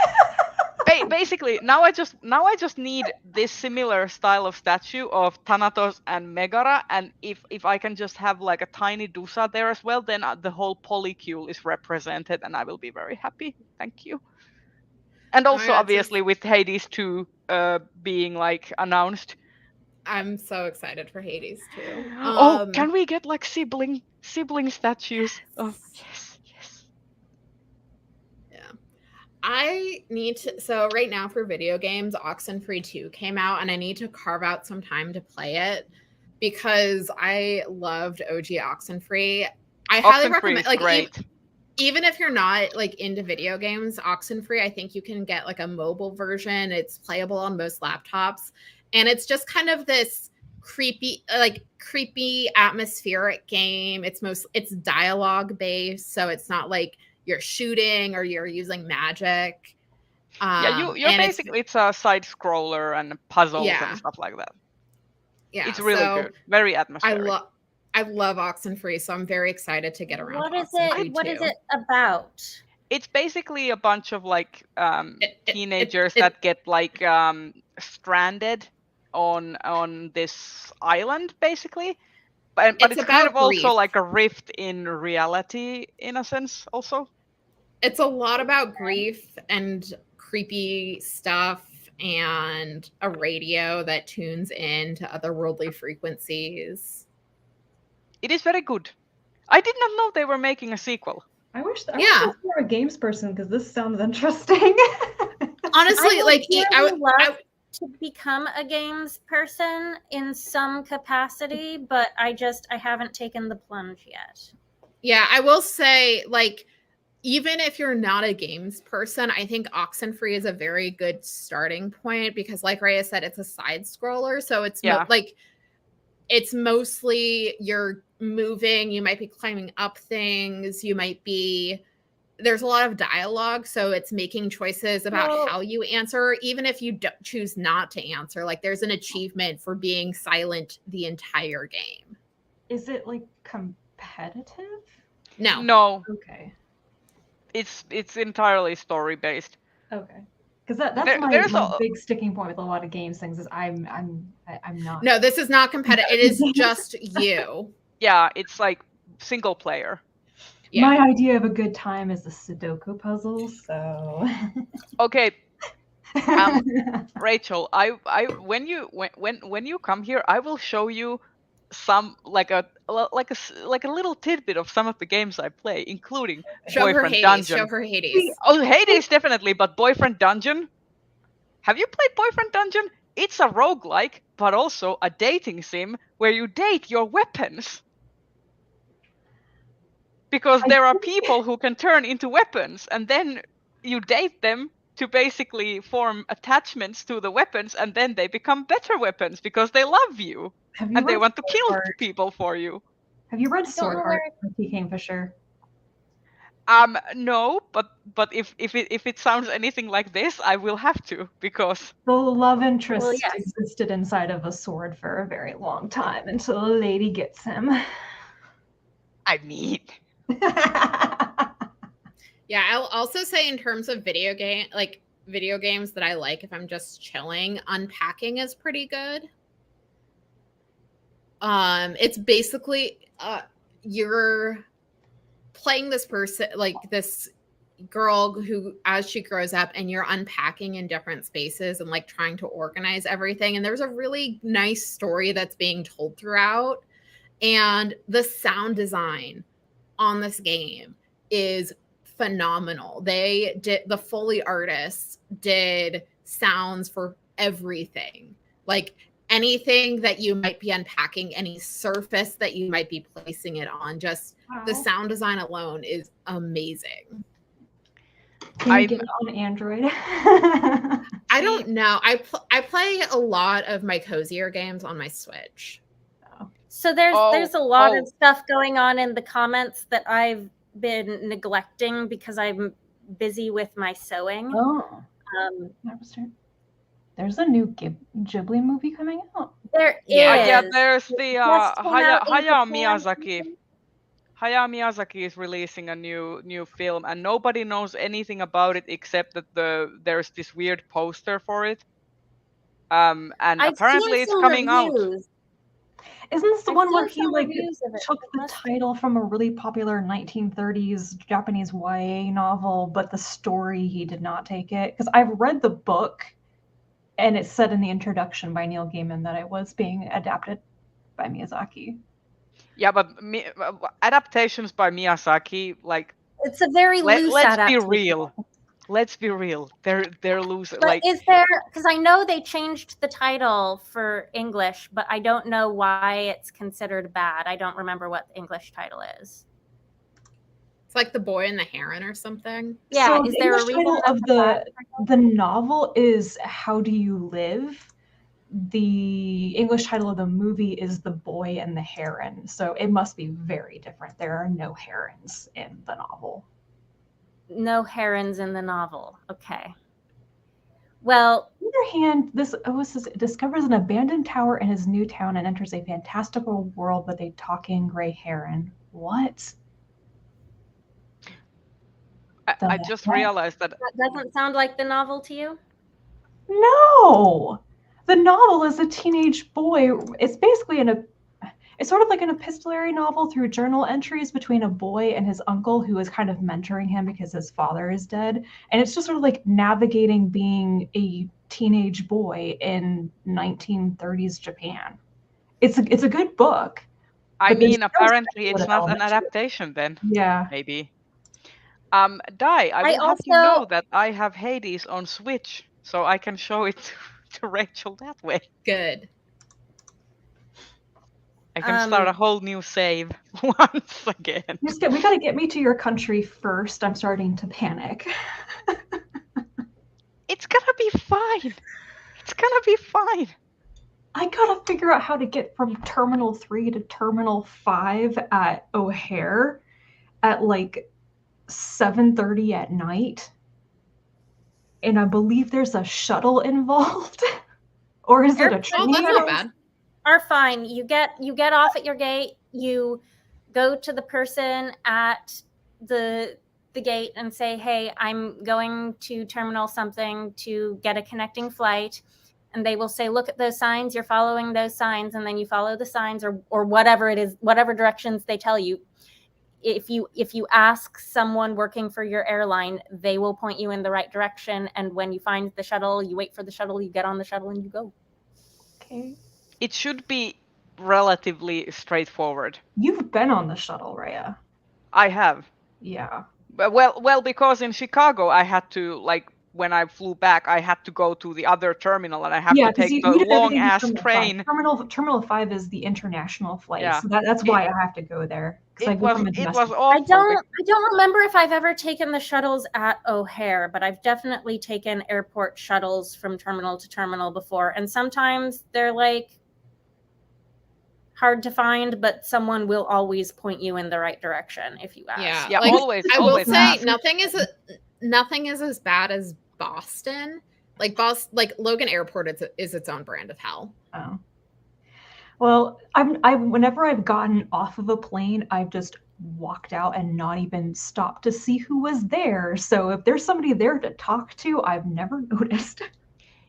Basically, now I just need this similar style of statue of Thanatos and Megara, and if I can just have like a tiny Dusa there as well, then the whole polycule is represented, and I will be very happy. Thank you. And also, God, obviously, with Hades 2 being like announced. I'm so excited for Hades too. Oh, can we get like sibling statues? Oh, yes. I need to, so right now for video games, Oxenfree 2 came out, and I need to carve out some time to play it because I loved OG Oxenfree. I highly recommend, like, great. Even if you're not like into video games, Oxenfree, I think you can get like a mobile version. It's playable on most laptops, and it's just kind of this creepy atmospheric game. It's dialogue based, so it's not like you're shooting or you're using magic. Yeah, you're basically, it's a side scroller and puzzles and stuff like that. Yeah, it's really good, very atmospheric. I love Oxenfree, so I'm very excited to get around. What is it about? It's basically a bunch of like teenagers that get like stranded on this island, basically. But it's kind of grief. Also like a rift in reality, in a sense, also. It's a lot about grief and creepy stuff and a radio that tunes in to otherworldly frequencies. It is very good. I did not know they were making a sequel. I wish you were a games person, because this sounds interesting. Honestly, I would love to become a games person in some capacity, but I haven't taken the plunge yet. Yeah, I will say, like, even if you're not a games person, I think Oxenfree is a very good starting point because, like Rhea said, it's a side scroller, so it's it's mostly you're moving, you might be climbing up things, there's a lot of dialogue, so it's making choices about how you answer, even if you don't choose not to answer. Like, there's an achievement for being silent the entire game. Is it like competitive? No. Okay. It's entirely story based. Okay. Because that's my big sticking point with a lot of games things is I'm not. No, this is not competitive. It is just you. Yeah, it's like single player. Yeah. My idea of a good time is the Sudoku puzzle. So. Okay. Rachel, when you come here, I will show you some like a little tidbit of some of the games I play, including Boyfriend Dungeon. Show her Hades. Oh, Hades definitely, but Boyfriend Dungeon. Have you played Boyfriend Dungeon? It's a roguelike, but also a dating sim where you date your weapons. Because there are people who can turn into weapons, and then you date them to basically form attachments to the weapons, and then they become better weapons because they love you. And they want to kill people for you. Have you read Swordheart by T. Kingfisher? No, but if it sounds anything like this, I will have to, because the love interest existed inside of a sword for a very long time until a lady gets him. I mean. Yeah, I'll also say in terms of video games that I like if I'm just chilling, Unpacking is pretty good. It's basically you're playing this person, like this girl who, as she grows up, and you're unpacking in different spaces and like trying to organize everything. And there's a really nice story that's being told throughout. And the sound design on this game is phenomenal. The Foley artists did sounds for everything. Like anything that you might be unpacking, any surface that you might be placing it on, just the sound design alone is amazing. Can you get it on Android? I don't know. I play a lot of my cozier games on my Switch. So there's a lot of stuff going on in the comments that I've been neglecting because I'm busy with my sewing. There's a new Ghibli movie coming out. There is. Yeah, there's the Just came out in Hayao Japan. Miyazaki. Hayao Miyazaki is releasing a new film, and nobody knows anything about it except that there's this weird poster for it. And I've apparently seen it's some coming out. reviews. Isn't this the I've one where seen he some like reviews of it. took It the must- title from a really popular 1930s Japanese YA novel, but the story he did not take it? Because I've read the book, and it said in the introduction by Neil Gaiman that it was being adapted by Miyazaki. Yeah, but adaptations by Miyazaki, like It's a very loose let's be adaptation. real. Let's be real. They're loose. But Like, is there, because I know they changed the title for English, but I don't know why it's considered bad. I don't remember what the English title is. It's like The Boy and the Heron or something. Yeah, So is the there a English reason title that's of a bad title? the novel is How Do You Live? The English title of the movie is The Boy and the Heron. So it must be very different. There are no herons in the novel. No herons in the novel. Okay. Well, On the other hand, this Oasis discovers an abandoned tower in his new town and enters a fantastical world with a talking gray heron. What? I just realized that that doesn't sound like the novel to you? No! The novel is a teenage boy. It's basically it's sort of like an epistolary novel through journal entries between a boy and his uncle who is kind of mentoring him because his father is dead. And it's just sort of like navigating being a teenage boy in 1930s Japan. It's a good book. I but there's mean, still apparently speculative it's not an element to it. adaptation then. Yeah. Maybe. Dai, I will have you also- know that I have Hades on Switch, so I can show it to Rachel that way. Good. I can start a whole new save once again. We gotta get me to your country first. I'm starting to panic. It's gonna be fine. It's gonna be fine. I gotta figure out how to get from Terminal 3 to Terminal 5 at O'Hare at like 7:30 at night. And I believe there's a shuttle involved. Or is it a train? Oh, that's not bad. Are fine. You get off at your gate. You go to the person at the gate and say, "Hey, I'm going to terminal something to get a connecting flight." And they will say, "Look at those signs. You're following those signs." And then you follow the signs or whatever it is, whatever directions they tell you. If you ask someone working for your airline, they will point you in the right direction. And when you find the shuttle, you wait for the shuttle, you get on the shuttle, and you go. Okay. It should be relatively straightforward. You've been on the shuttle, Rhea. I have. Yeah. Well, because in Chicago, I had to, like, when I flew back, I had to go to the other terminal, and I have to take the long-ass train. Terminal 5 is the international flight, Yeah. so that's why I have to go there. It was awful. I don't remember if I've ever taken the shuttles at O'Hare, but I've definitely taken airport shuttles from terminal to terminal before, and sometimes they're like hard to find, but someone will always point you in the right direction if you ask. Yeah, like, always. I will say ask. nothing is as bad as Boston. Like Logan Airport is its own brand of hell. Oh. Well, whenever I've gotten off of a plane, I've just walked out and not even stopped to see who was there. So if there's somebody there to talk to, I've never noticed.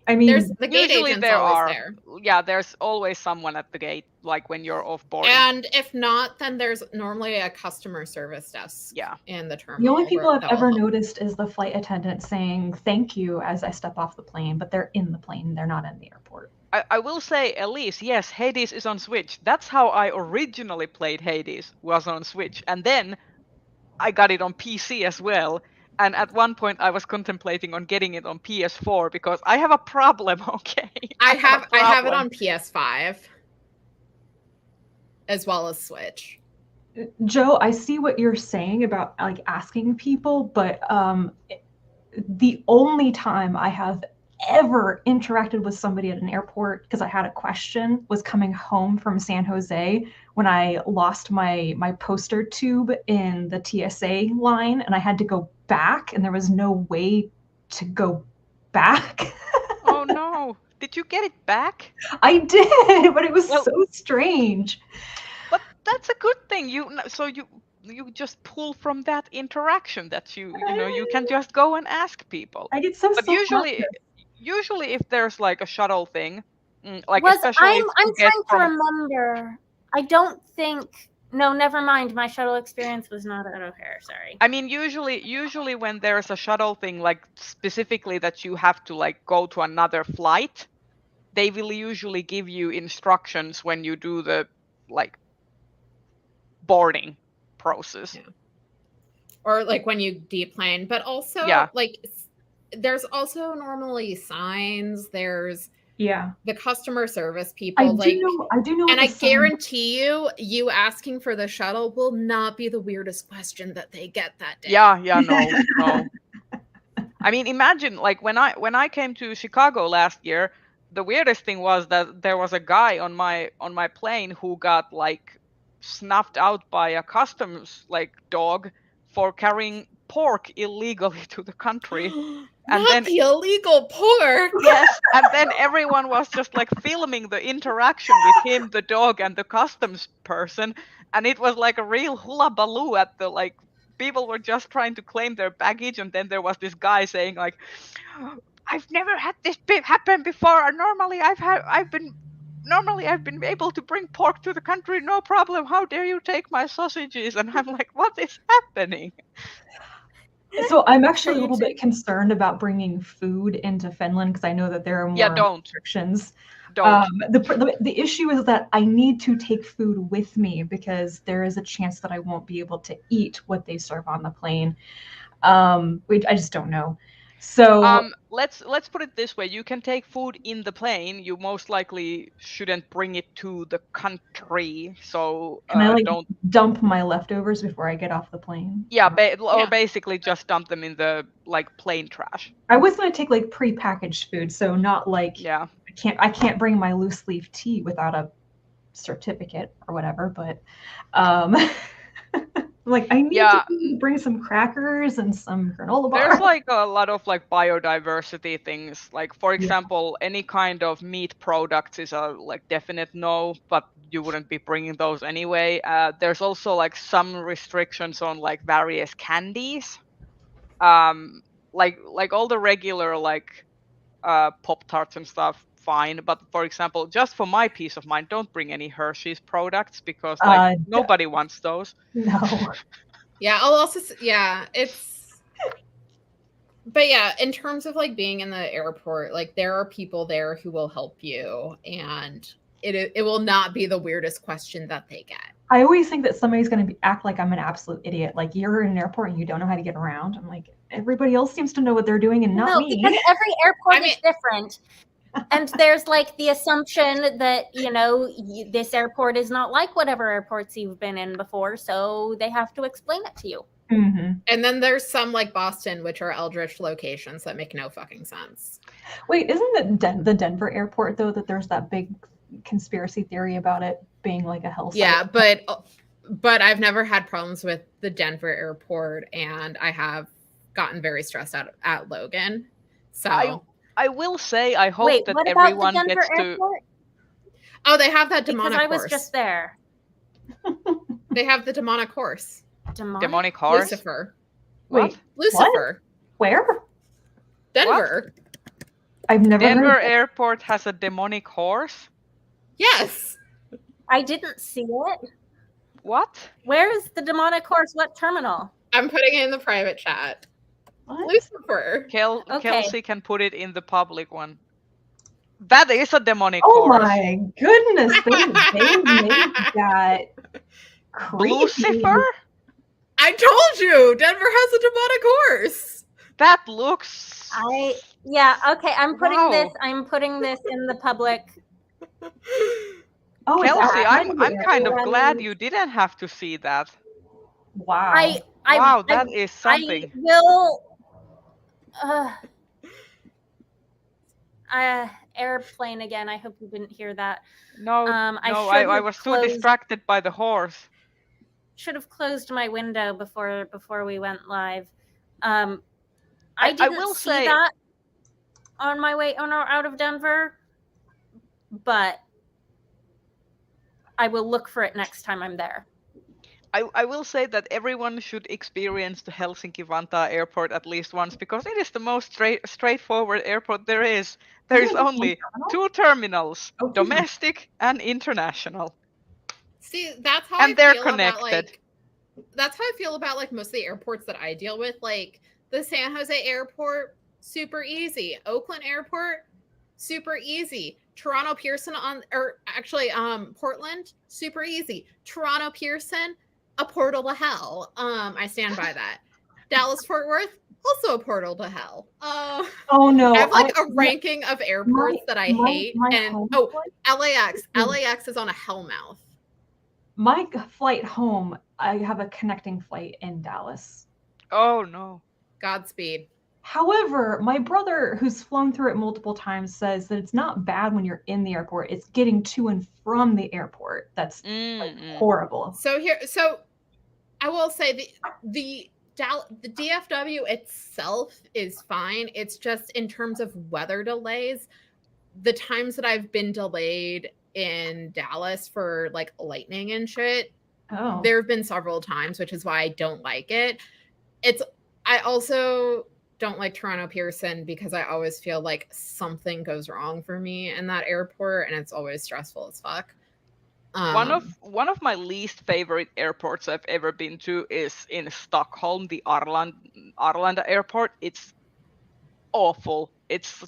I mean, There's the gate usually agent's there always are. there. Yeah, there's always someone at the gate, like when you're off boarding. And if not, then there's normally a customer service desk in the terminal. the only people I've that ever will help. noticed is the flight attendant saying thank you as I step off the plane, but they're in the plane. They're not in the airport. I will say, Elise, yes, Hades is on Switch. That's how I originally played Hades, was on Switch. And then I got it on PC as well. And at one point I was contemplating on getting it on PS4 because I have a problem, okay? I have it on PS5 as well as Switch. Joe, I see what you're saying about like asking people, but the only time I have ever interacted with somebody at an airport because I had a question was coming home from San Jose when I lost my poster tube in the TSA line and I had to go back and there was no way to go back. Oh no! Did you get it back? I did, but it was Well- so strange. But that's a good thing. So you just pull from that interaction that you can just go and ask people. I get so But usually if there's like a shuttle thing, like especially I'm to get trying to from remember. I don't think. No, never mind. My shuttle experience was not at O'Hare. Sorry. I mean, usually when there's a shuttle thing, like specifically that you have to like go to another flight, they will usually give you instructions when you do the like boarding process. Yeah. Or like when you deplane, but also Yeah. like there's also normally signs. There's Yeah. the customer service people. I like, do know. and what I the sign- guarantee you asking for the shuttle will not be the weirdest question that they get that day. Yeah, no. I mean, imagine like when I came to Chicago last year, the weirdest thing was that there was a guy on my plane who got like snuffed out by a customs like dog for carrying pork illegally to the country. And Not then the illegal pork. yes, and then everyone was just like filming the interaction with him, the dog, and the customs person, and it was like a real hullabaloo at the like people were just trying to claim their baggage, and then there was this guy saying like, I've never had this happen before. Normally I've been able to bring pork to the country, no problem. How dare you take my sausages? And I'm like, what is happening? So I'm actually a you little bit concerned about bringing food into Finland because I know that there are more don't. restrictions. Don't. The issue is that I need to take food with me because there is a chance that I won't be able to eat what they serve on the plane. I just don't know. So let's put it this way: you can take food in the plane. You most likely shouldn't bring it to the country. So can I like don't. dump my leftovers before I get off the plane? Yeah, Yeah. or basically just dump them in the like plane trash. I was gonna take like prepackaged food, so not like Yeah. I can't bring my loose leaf tea without a certificate or whatever, but like I need to bring some crackers and some granola bars. There's like a lot of like biodiversity things. Like for example, any kind of meat products is a like definite no, but you wouldn't be bringing those anyway. There's also like some restrictions on like various candies. Like all the regular like Pop-Tarts and stuff, fine. But for example, just for my peace of mind, don't bring any Hershey's products because like nobody wants those. No. Yeah, I'll also but yeah, in terms of like being in the airport, like there are people there who will help you, and it will not be the weirdest question that they get. I always think that somebody's going to act like I'm an absolute idiot. Like you're in an airport and you don't know how to get around. I'm like, everybody else seems to know what they're doing and not me. Because every airport is different. And there's like the assumption that, this airport is not like whatever airports you've been in before. So they have to explain it to you. Mm-hmm. And then there's some like Boston, which are eldritch locations that make no fucking sense. Wait, isn't it the Denver airport, though, that there's that big conspiracy theory about it being like a hell site? Yeah, but I've never had problems with the Denver airport, and I have gotten very stressed out at Logan. So I will say I hope Wait, that what about everyone the Denver gets airport? Oh, they have that demonic Because I was horse. just there. They have the demonic horse. Demonic horse? Lucifer. Wait, Lucifer. Where? Denver. I've never heard Denver of it. airport has a demonic horse? Yes. I didn't see it. What? Where's the demonic horse? What terminal? I'm putting it in the private chat. What? Lucifer. Okay. Kelsey can put it in the public one. That is a demonic Oh horse. my goodness, they made that creepy. Lucifer? I told you, Denver has a demonic horse. That looks. Okay. I'm putting Wow. I'm putting this in the public. Oh, it's Kelsey, outside I'm the kind of airport. glad you didn't have to see that. Wow. Wow, that is something. I will. Airplane again. I hope you didn't hear that. No, I I was too distracted by the horse. Should have closed my window before we went live. I I didn't will see say- that. on my way out of Denver, but I will look for it next time I'm there. I will say that everyone should experience the Helsinki-Vantaa airport at least once, because it is the most straightforward airport there is. There is only 2 terminals, Okay. domestic and international. See, that's how And I they're feel about connected. that's how I feel about like most of the airports that I deal with. Like the San Jose airport, super easy. Oakland airport, super easy. Toronto Pearson Portland, super easy. Toronto Pearson, a portal to hell. I stand by that. Dallas Fort Worth, also a portal to hell. Oh no! I have like a ranking of airports that I hate. And home LAX. LAX is on a hellmouth. My flight home, I have a connecting flight in Dallas. Oh no. Godspeed. However, my brother, who's flown through it multiple times, says that it's not bad when you're in the airport. It's getting to and from the airport that's like, horrible. So I will say the DFW itself is fine. It's just in terms of weather delays, the times that I've been delayed in Dallas for like lightning and shit, there have been several times, which is why I don't like it. I also don't like Toronto Pearson because I always feel like something goes wrong for me in that airport, and it's always stressful as fuck. One of my least favorite airports I've ever been to is in Stockholm, the Arlanda airport. It's awful. It's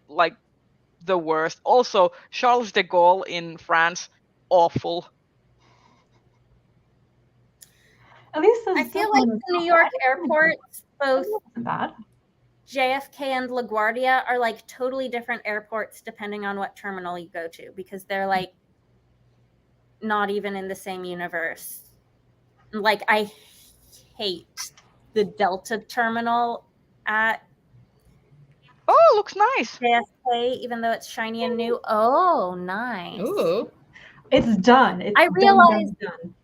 like the worst. Also, Charles de Gaulle in France, awful. At least I feel like the New York airports, both bad. JFK and LaGuardia, are like totally different airports depending on what terminal you go to, because they're like not even in the same universe. Like, I hate the Delta terminal at Oh, looks nice. JFK, even though it's shiny and new. Oh, nice. Ooh. It's done. It's realized done.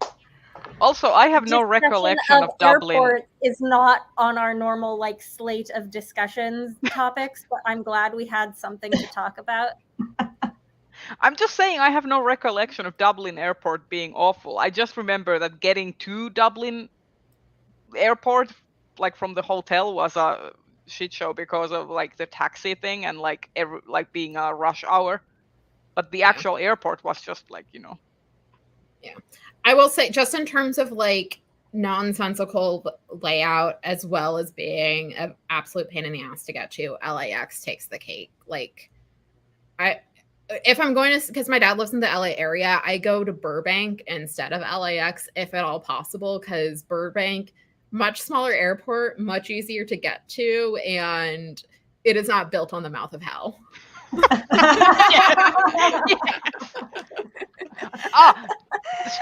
Also, I have no discussion recollection of Dublin. Airport is not on our normal like slate of discussions topics, but I'm glad we had something to talk about. I'm just saying I have no recollection of Dublin airport being awful. I just remember that getting to Dublin airport, like from the hotel, was a shit show because of like the taxi thing and like being a rush hour. But the actual airport was just like, you know. Yeah. I will say, just in terms of like nonsensical layout as well as being an absolute pain in the ass to get to, LAX takes the cake. Like, if I'm going to, because my dad lives in the LA area, I go to Burbank instead of LAX if at all possible, because Burbank, much smaller airport, much easier to get to, and it is not built on the mouth of hell.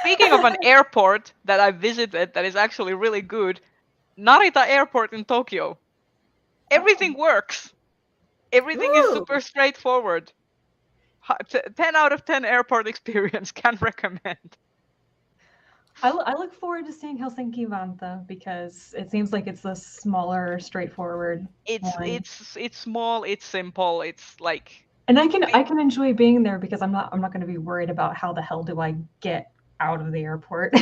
Speaking of an airport that I visited that is actually really good, Narita Airport in Tokyo. Everything works. Everything is super straightforward. 10 out of 10 airport experience, can recommend. I look forward to seeing Helsinki-Vantaa because it seems like it's a smaller, straightforward. It's small, it's simple, it's like. And I can enjoy being there because I'm not going to be worried about how the hell do I get out of the airport.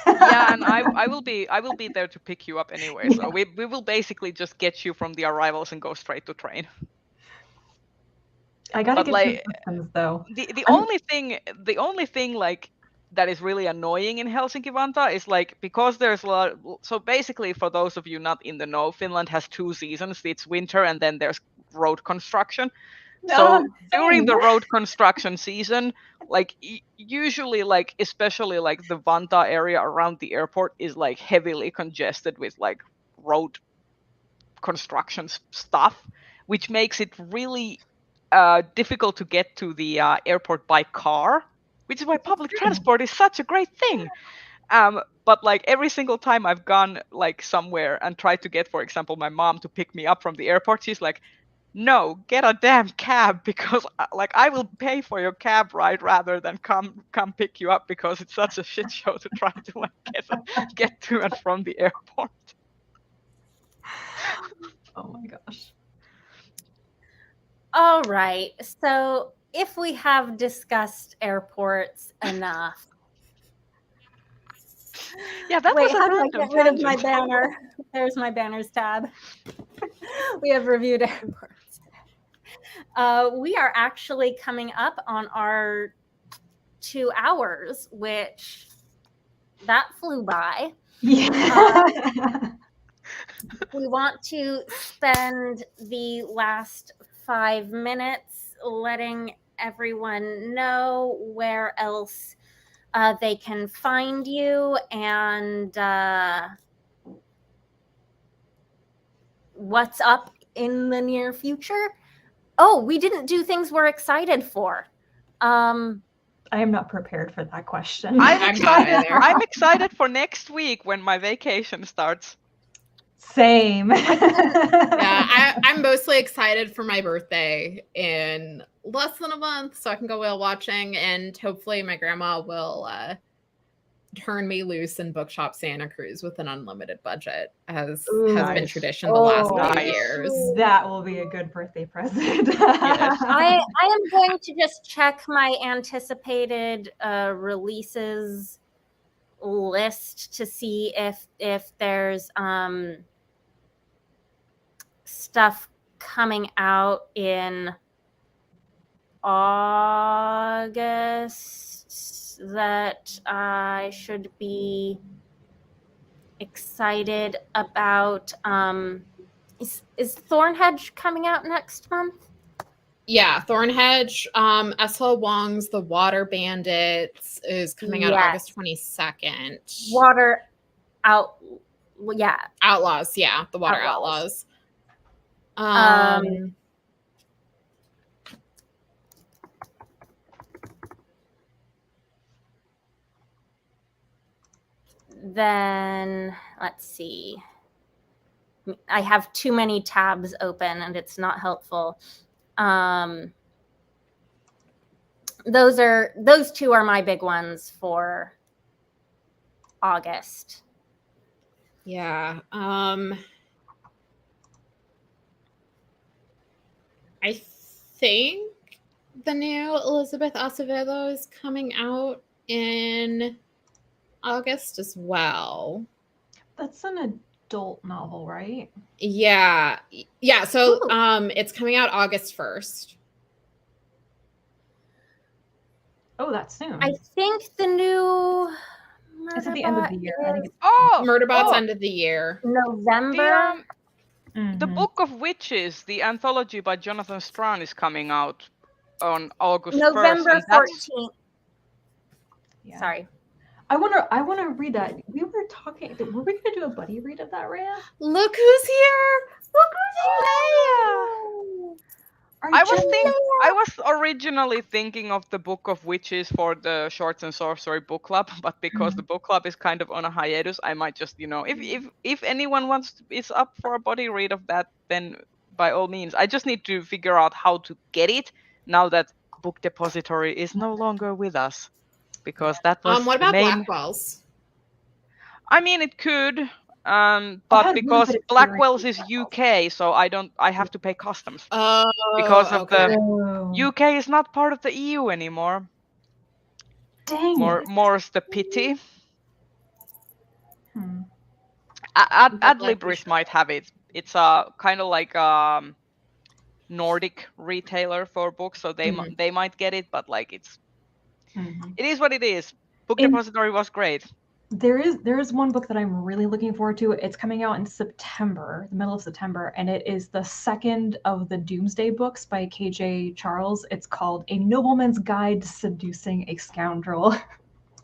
Yeah, and I will be there to pick you up anyway. So we will basically just get you from the arrivals and go straight to train. I gotta get systems though. The only thing like that is really annoying in Helsinki-Vantaa is like, because there's a lot. So basically, for those of you not in the know, Finland has 2 seasons. It's winter and then there's road construction. So during the road construction season, like usually, like especially like the Vantaa area around the airport is like heavily congested with like road construction stuff, which makes it really difficult to get to the airport by car, which is why public transport is such a great thing. But like every single time I've gone like somewhere and tried to get, for example, my mom to pick me up from the airport, she's like, no, get a damn cab, because like I will pay for your cab ride rather than come pick you up, because it's such a shit show to try to like get to and from the airport. Oh my gosh. All right. So if we have discussed airports enough. Yeah, that Wait, was a how do I random get rid of my tangent. banner? There's my banners tab. We have reviewed airports. We are actually coming up on our 2 hours, which that flew by. Yeah. We want to spend the last 5 minutes letting everyone know where else they can find you and what's up in the near future. Oh, we didn't do things we're excited for. I am not prepared for that question. I'm not excited. either. I'm excited for next week when my vacation starts. Same. Yeah, I'm mostly excited for my birthday in less than a month, so I can go whale watching, and hopefully my grandma will turn me loose in Bookshop Santa Cruz with an unlimited budget, as has been Nice. tradition the last few Nice. years. That will be a good birthday present. Yes. I am going to just check my anticipated releases list to see if there's stuff coming out in August that I should be excited about. Is Thornhedge coming out next month? Yeah, Thornhedge, S.L. Wong's The Water Bandits is coming out Yes. August 22nd. Water out, yeah. Outlaws, yeah, The Water Outlaws. Outlaws. Then let's see. I have too many tabs open and it's not helpful. Those two are my big ones for August. Yeah. I think the new Elizabeth Acevedo is coming out in August as well. That's an adult novel, right? Yeah. Yeah, so Ooh. it's coming out August 1st. Oh, that's soon. I think the new It's at the end of the year. I think it's Murderbot's end of the year. November. The Book of Witches, the anthology by Jonathan Strahan, is coming out on August 1st. November 14th. Yeah. Sorry. I want to read that. We were talking. Were we going to do a buddy read of that, Rhea? Look who's here! Look who's here! I was originally thinking of the Book of Witches for the Shorts and Sorcery book club, but because the book club is kind of on a hiatus, I might just, if anyone is up for a body read of that, then by all means. I just need to figure out how to get it now that Book Depository is no longer with us, because that was what about the main... Blackwell's? I mean, it could. But because Blackwell's is UK, so I have to pay customs. Because of the UK is not part of the EU anymore. Dang it. More's the pity. Adlibris might have it. It's a kind of like Nordic retailer for books, so they might get it, but like it is what it is. Book Depository was great. There is one book that I'm really looking forward to. It's coming out in September, the middle of September, and it is the second of the Doomsday books by KJ Charles. It's called A Nobleman's Guide to Seducing a Scoundrel.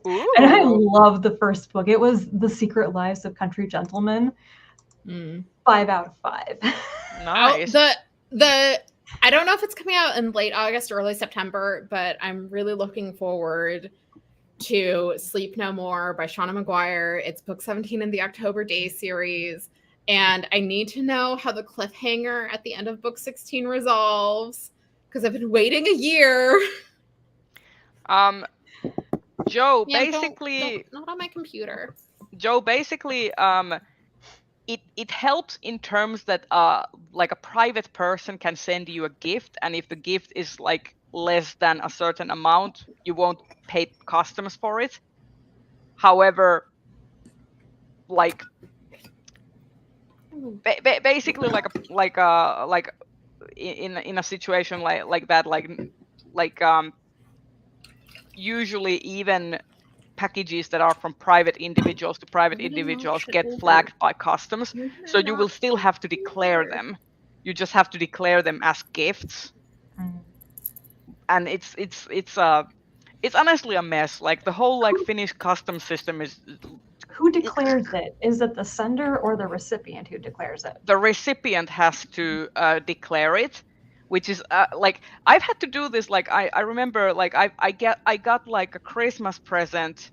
Ooh. And I love the first book. It was The Secret Lives of Country Gentlemen. 5 out of 5. Nice. I don't know if it's coming out in late August or early September, but I'm really looking forward to Sleep No More by Shauna Maguire. It's book 17 in the October Day series, and I need to know how the cliffhanger at the end of book 16 resolves, because I've been waiting a year. Joe, basically... Not on my computer. Joe, basically, it helps in terms that like a private person can send you a gift, and if the gift is like less than a certain amount, you won't pay customs for it. However, like basically like in a situation like that, like usually even packages that are from private individuals to private individuals get flagged by customs, so you will still have to declare them. You just have to declare them as gifts, and it's honestly a mess. Like the whole like Finnish customs system is. Who declares it? Is it the sender or the recipient who declares it? The recipient has to declare it, which is like I've had to do this. Like I remember like I got like a Christmas present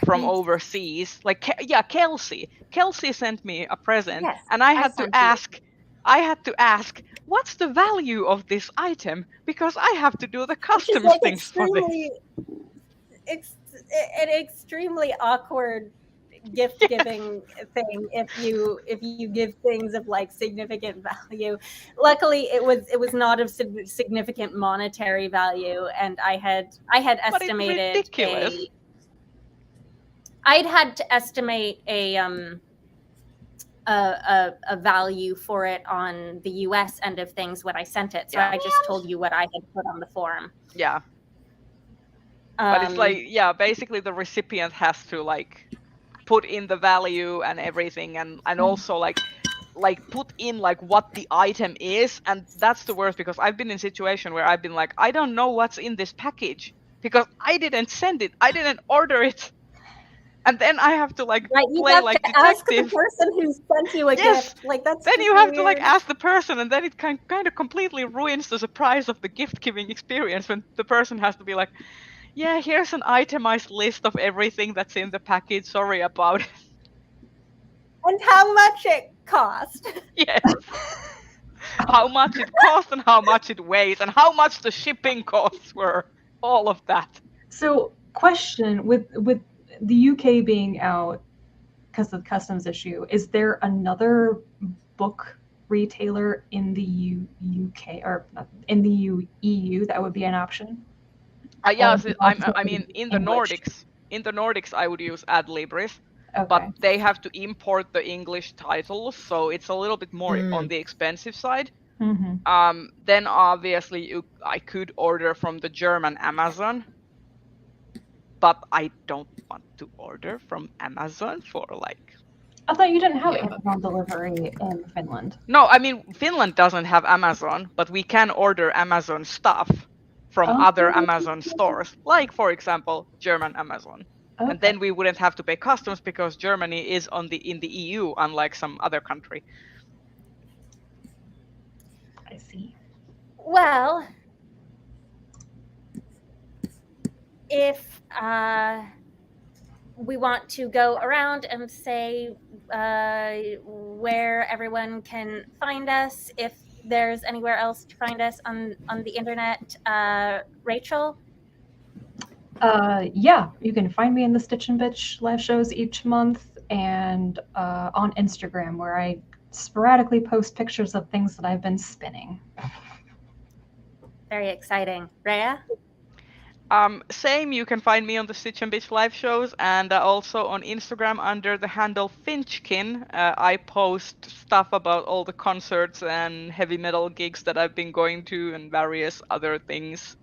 from overseas. Like Kelsey sent me a present, Yes, and I I had to sent you. ask what's the value of this item, because I have to do the Which is customs like things for this. an extremely awkward gift giving thing if you give things of like significant value. Luckily it was not of significant monetary value, and I had But it's estimated ridiculous. I'd had to estimate a value for it on the US end of things when I sent it, so Yeah. I just told you what I had put on the form. Yeah. But it's like, yeah, basically the recipient has to like put in the value and everything, and also like put in like what the item is. And that's the worst, because I've been in a situation where I've been like, I don't know what's in this package because I didn't send it, I didn't order it, and then I have to like you play have like to ask the detective. person who sent you a Yes. gift. Like that's Then you have to like weird. ask the person, and then it kind of completely ruins the surprise of the gift giving experience when the person has to be like, yeah, here's an itemized list of everything that's in the package. Sorry about it. And how much it cost. Yes. How much it cost and how much it weighs and how much the shipping costs were. All of that. So, question, with the UK being out because of the customs issue, is there another book retailer in the UK or in the EU that would be an option? Yeah, Or so also I mean, in the English? Nordics, I would use Adlibris, Okay. but they have to import the English titles, so it's a little bit more on the expensive side. Mm-hmm. Then obviously I could order from the German Amazon, but I don't want to order from Amazon for like. I thought you didn't have Yeah. Amazon delivery in Finland. No, I mean, Finland doesn't have Amazon, but we can order Amazon stuff from Oh. other Amazon stores, like, for example, German Amazon. Okay. And then we wouldn't have to pay customs because Germany is in the EU, unlike some other country. I see. Well, if we want to go around and say where everyone can find us, if there's anywhere else to find us on the internet, Rachel? Yeah, you can find me in the Stitch and Bitch live shows each month, and on Instagram, where I sporadically post pictures of things that I've been spinning. Very exciting. Rhea? Same, you can find me on the Stitch and Bitch live shows, and also on Instagram under the handle Finchkin. I post stuff about all the concerts and heavy metal gigs that I've been going to, and various other things,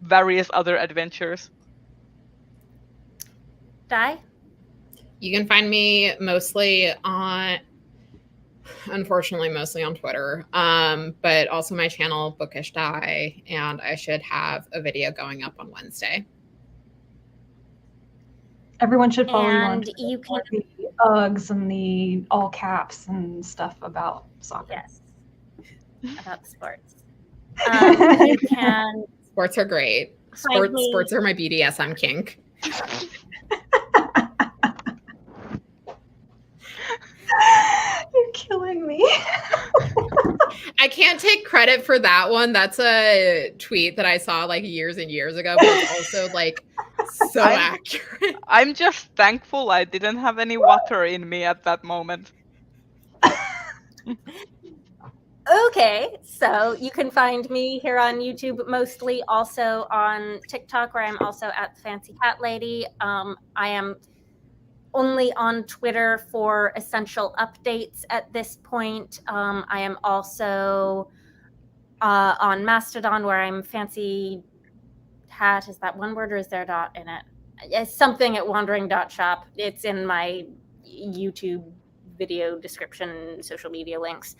various other adventures. Di? You can find me unfortunately mostly on Twitter, but also my channel Bookish Die, and I should have a video going up on Wednesday. Everyone should follow you on And Twitter you for can, the Uggs and the all caps and stuff about soccer. yes, about sports. You can Sports are great. find me- Sports are my BDSM kink. You're killing me. I can't take credit for that one. That's a tweet that I saw like years and years ago, but it's also like So I'm- accurate. I'm just thankful I didn't have any water in me at that moment. Okay, so you can find me here on YouTube, mostly also on TikTok, where I'm also at the Fancy Hat Lady. I am only on Twitter for essential updates at this point. I am also on Mastodon, where I'm Fancy Hat. Is that one word or is there a dot in it? It's something at wandering.shop. It's in my YouTube video description, social media links.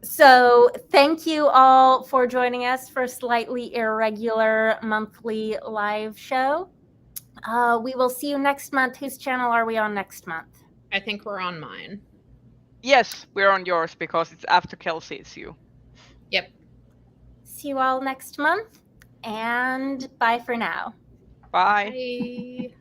So thank you all for joining us for a slightly irregular monthly live show. We will see you next month. Whose channel are we on next month? I think we're on mine. Yes, we're on yours because it's after Kelsey's you. Yep. See you all next month, and bye for now. Bye. Bye.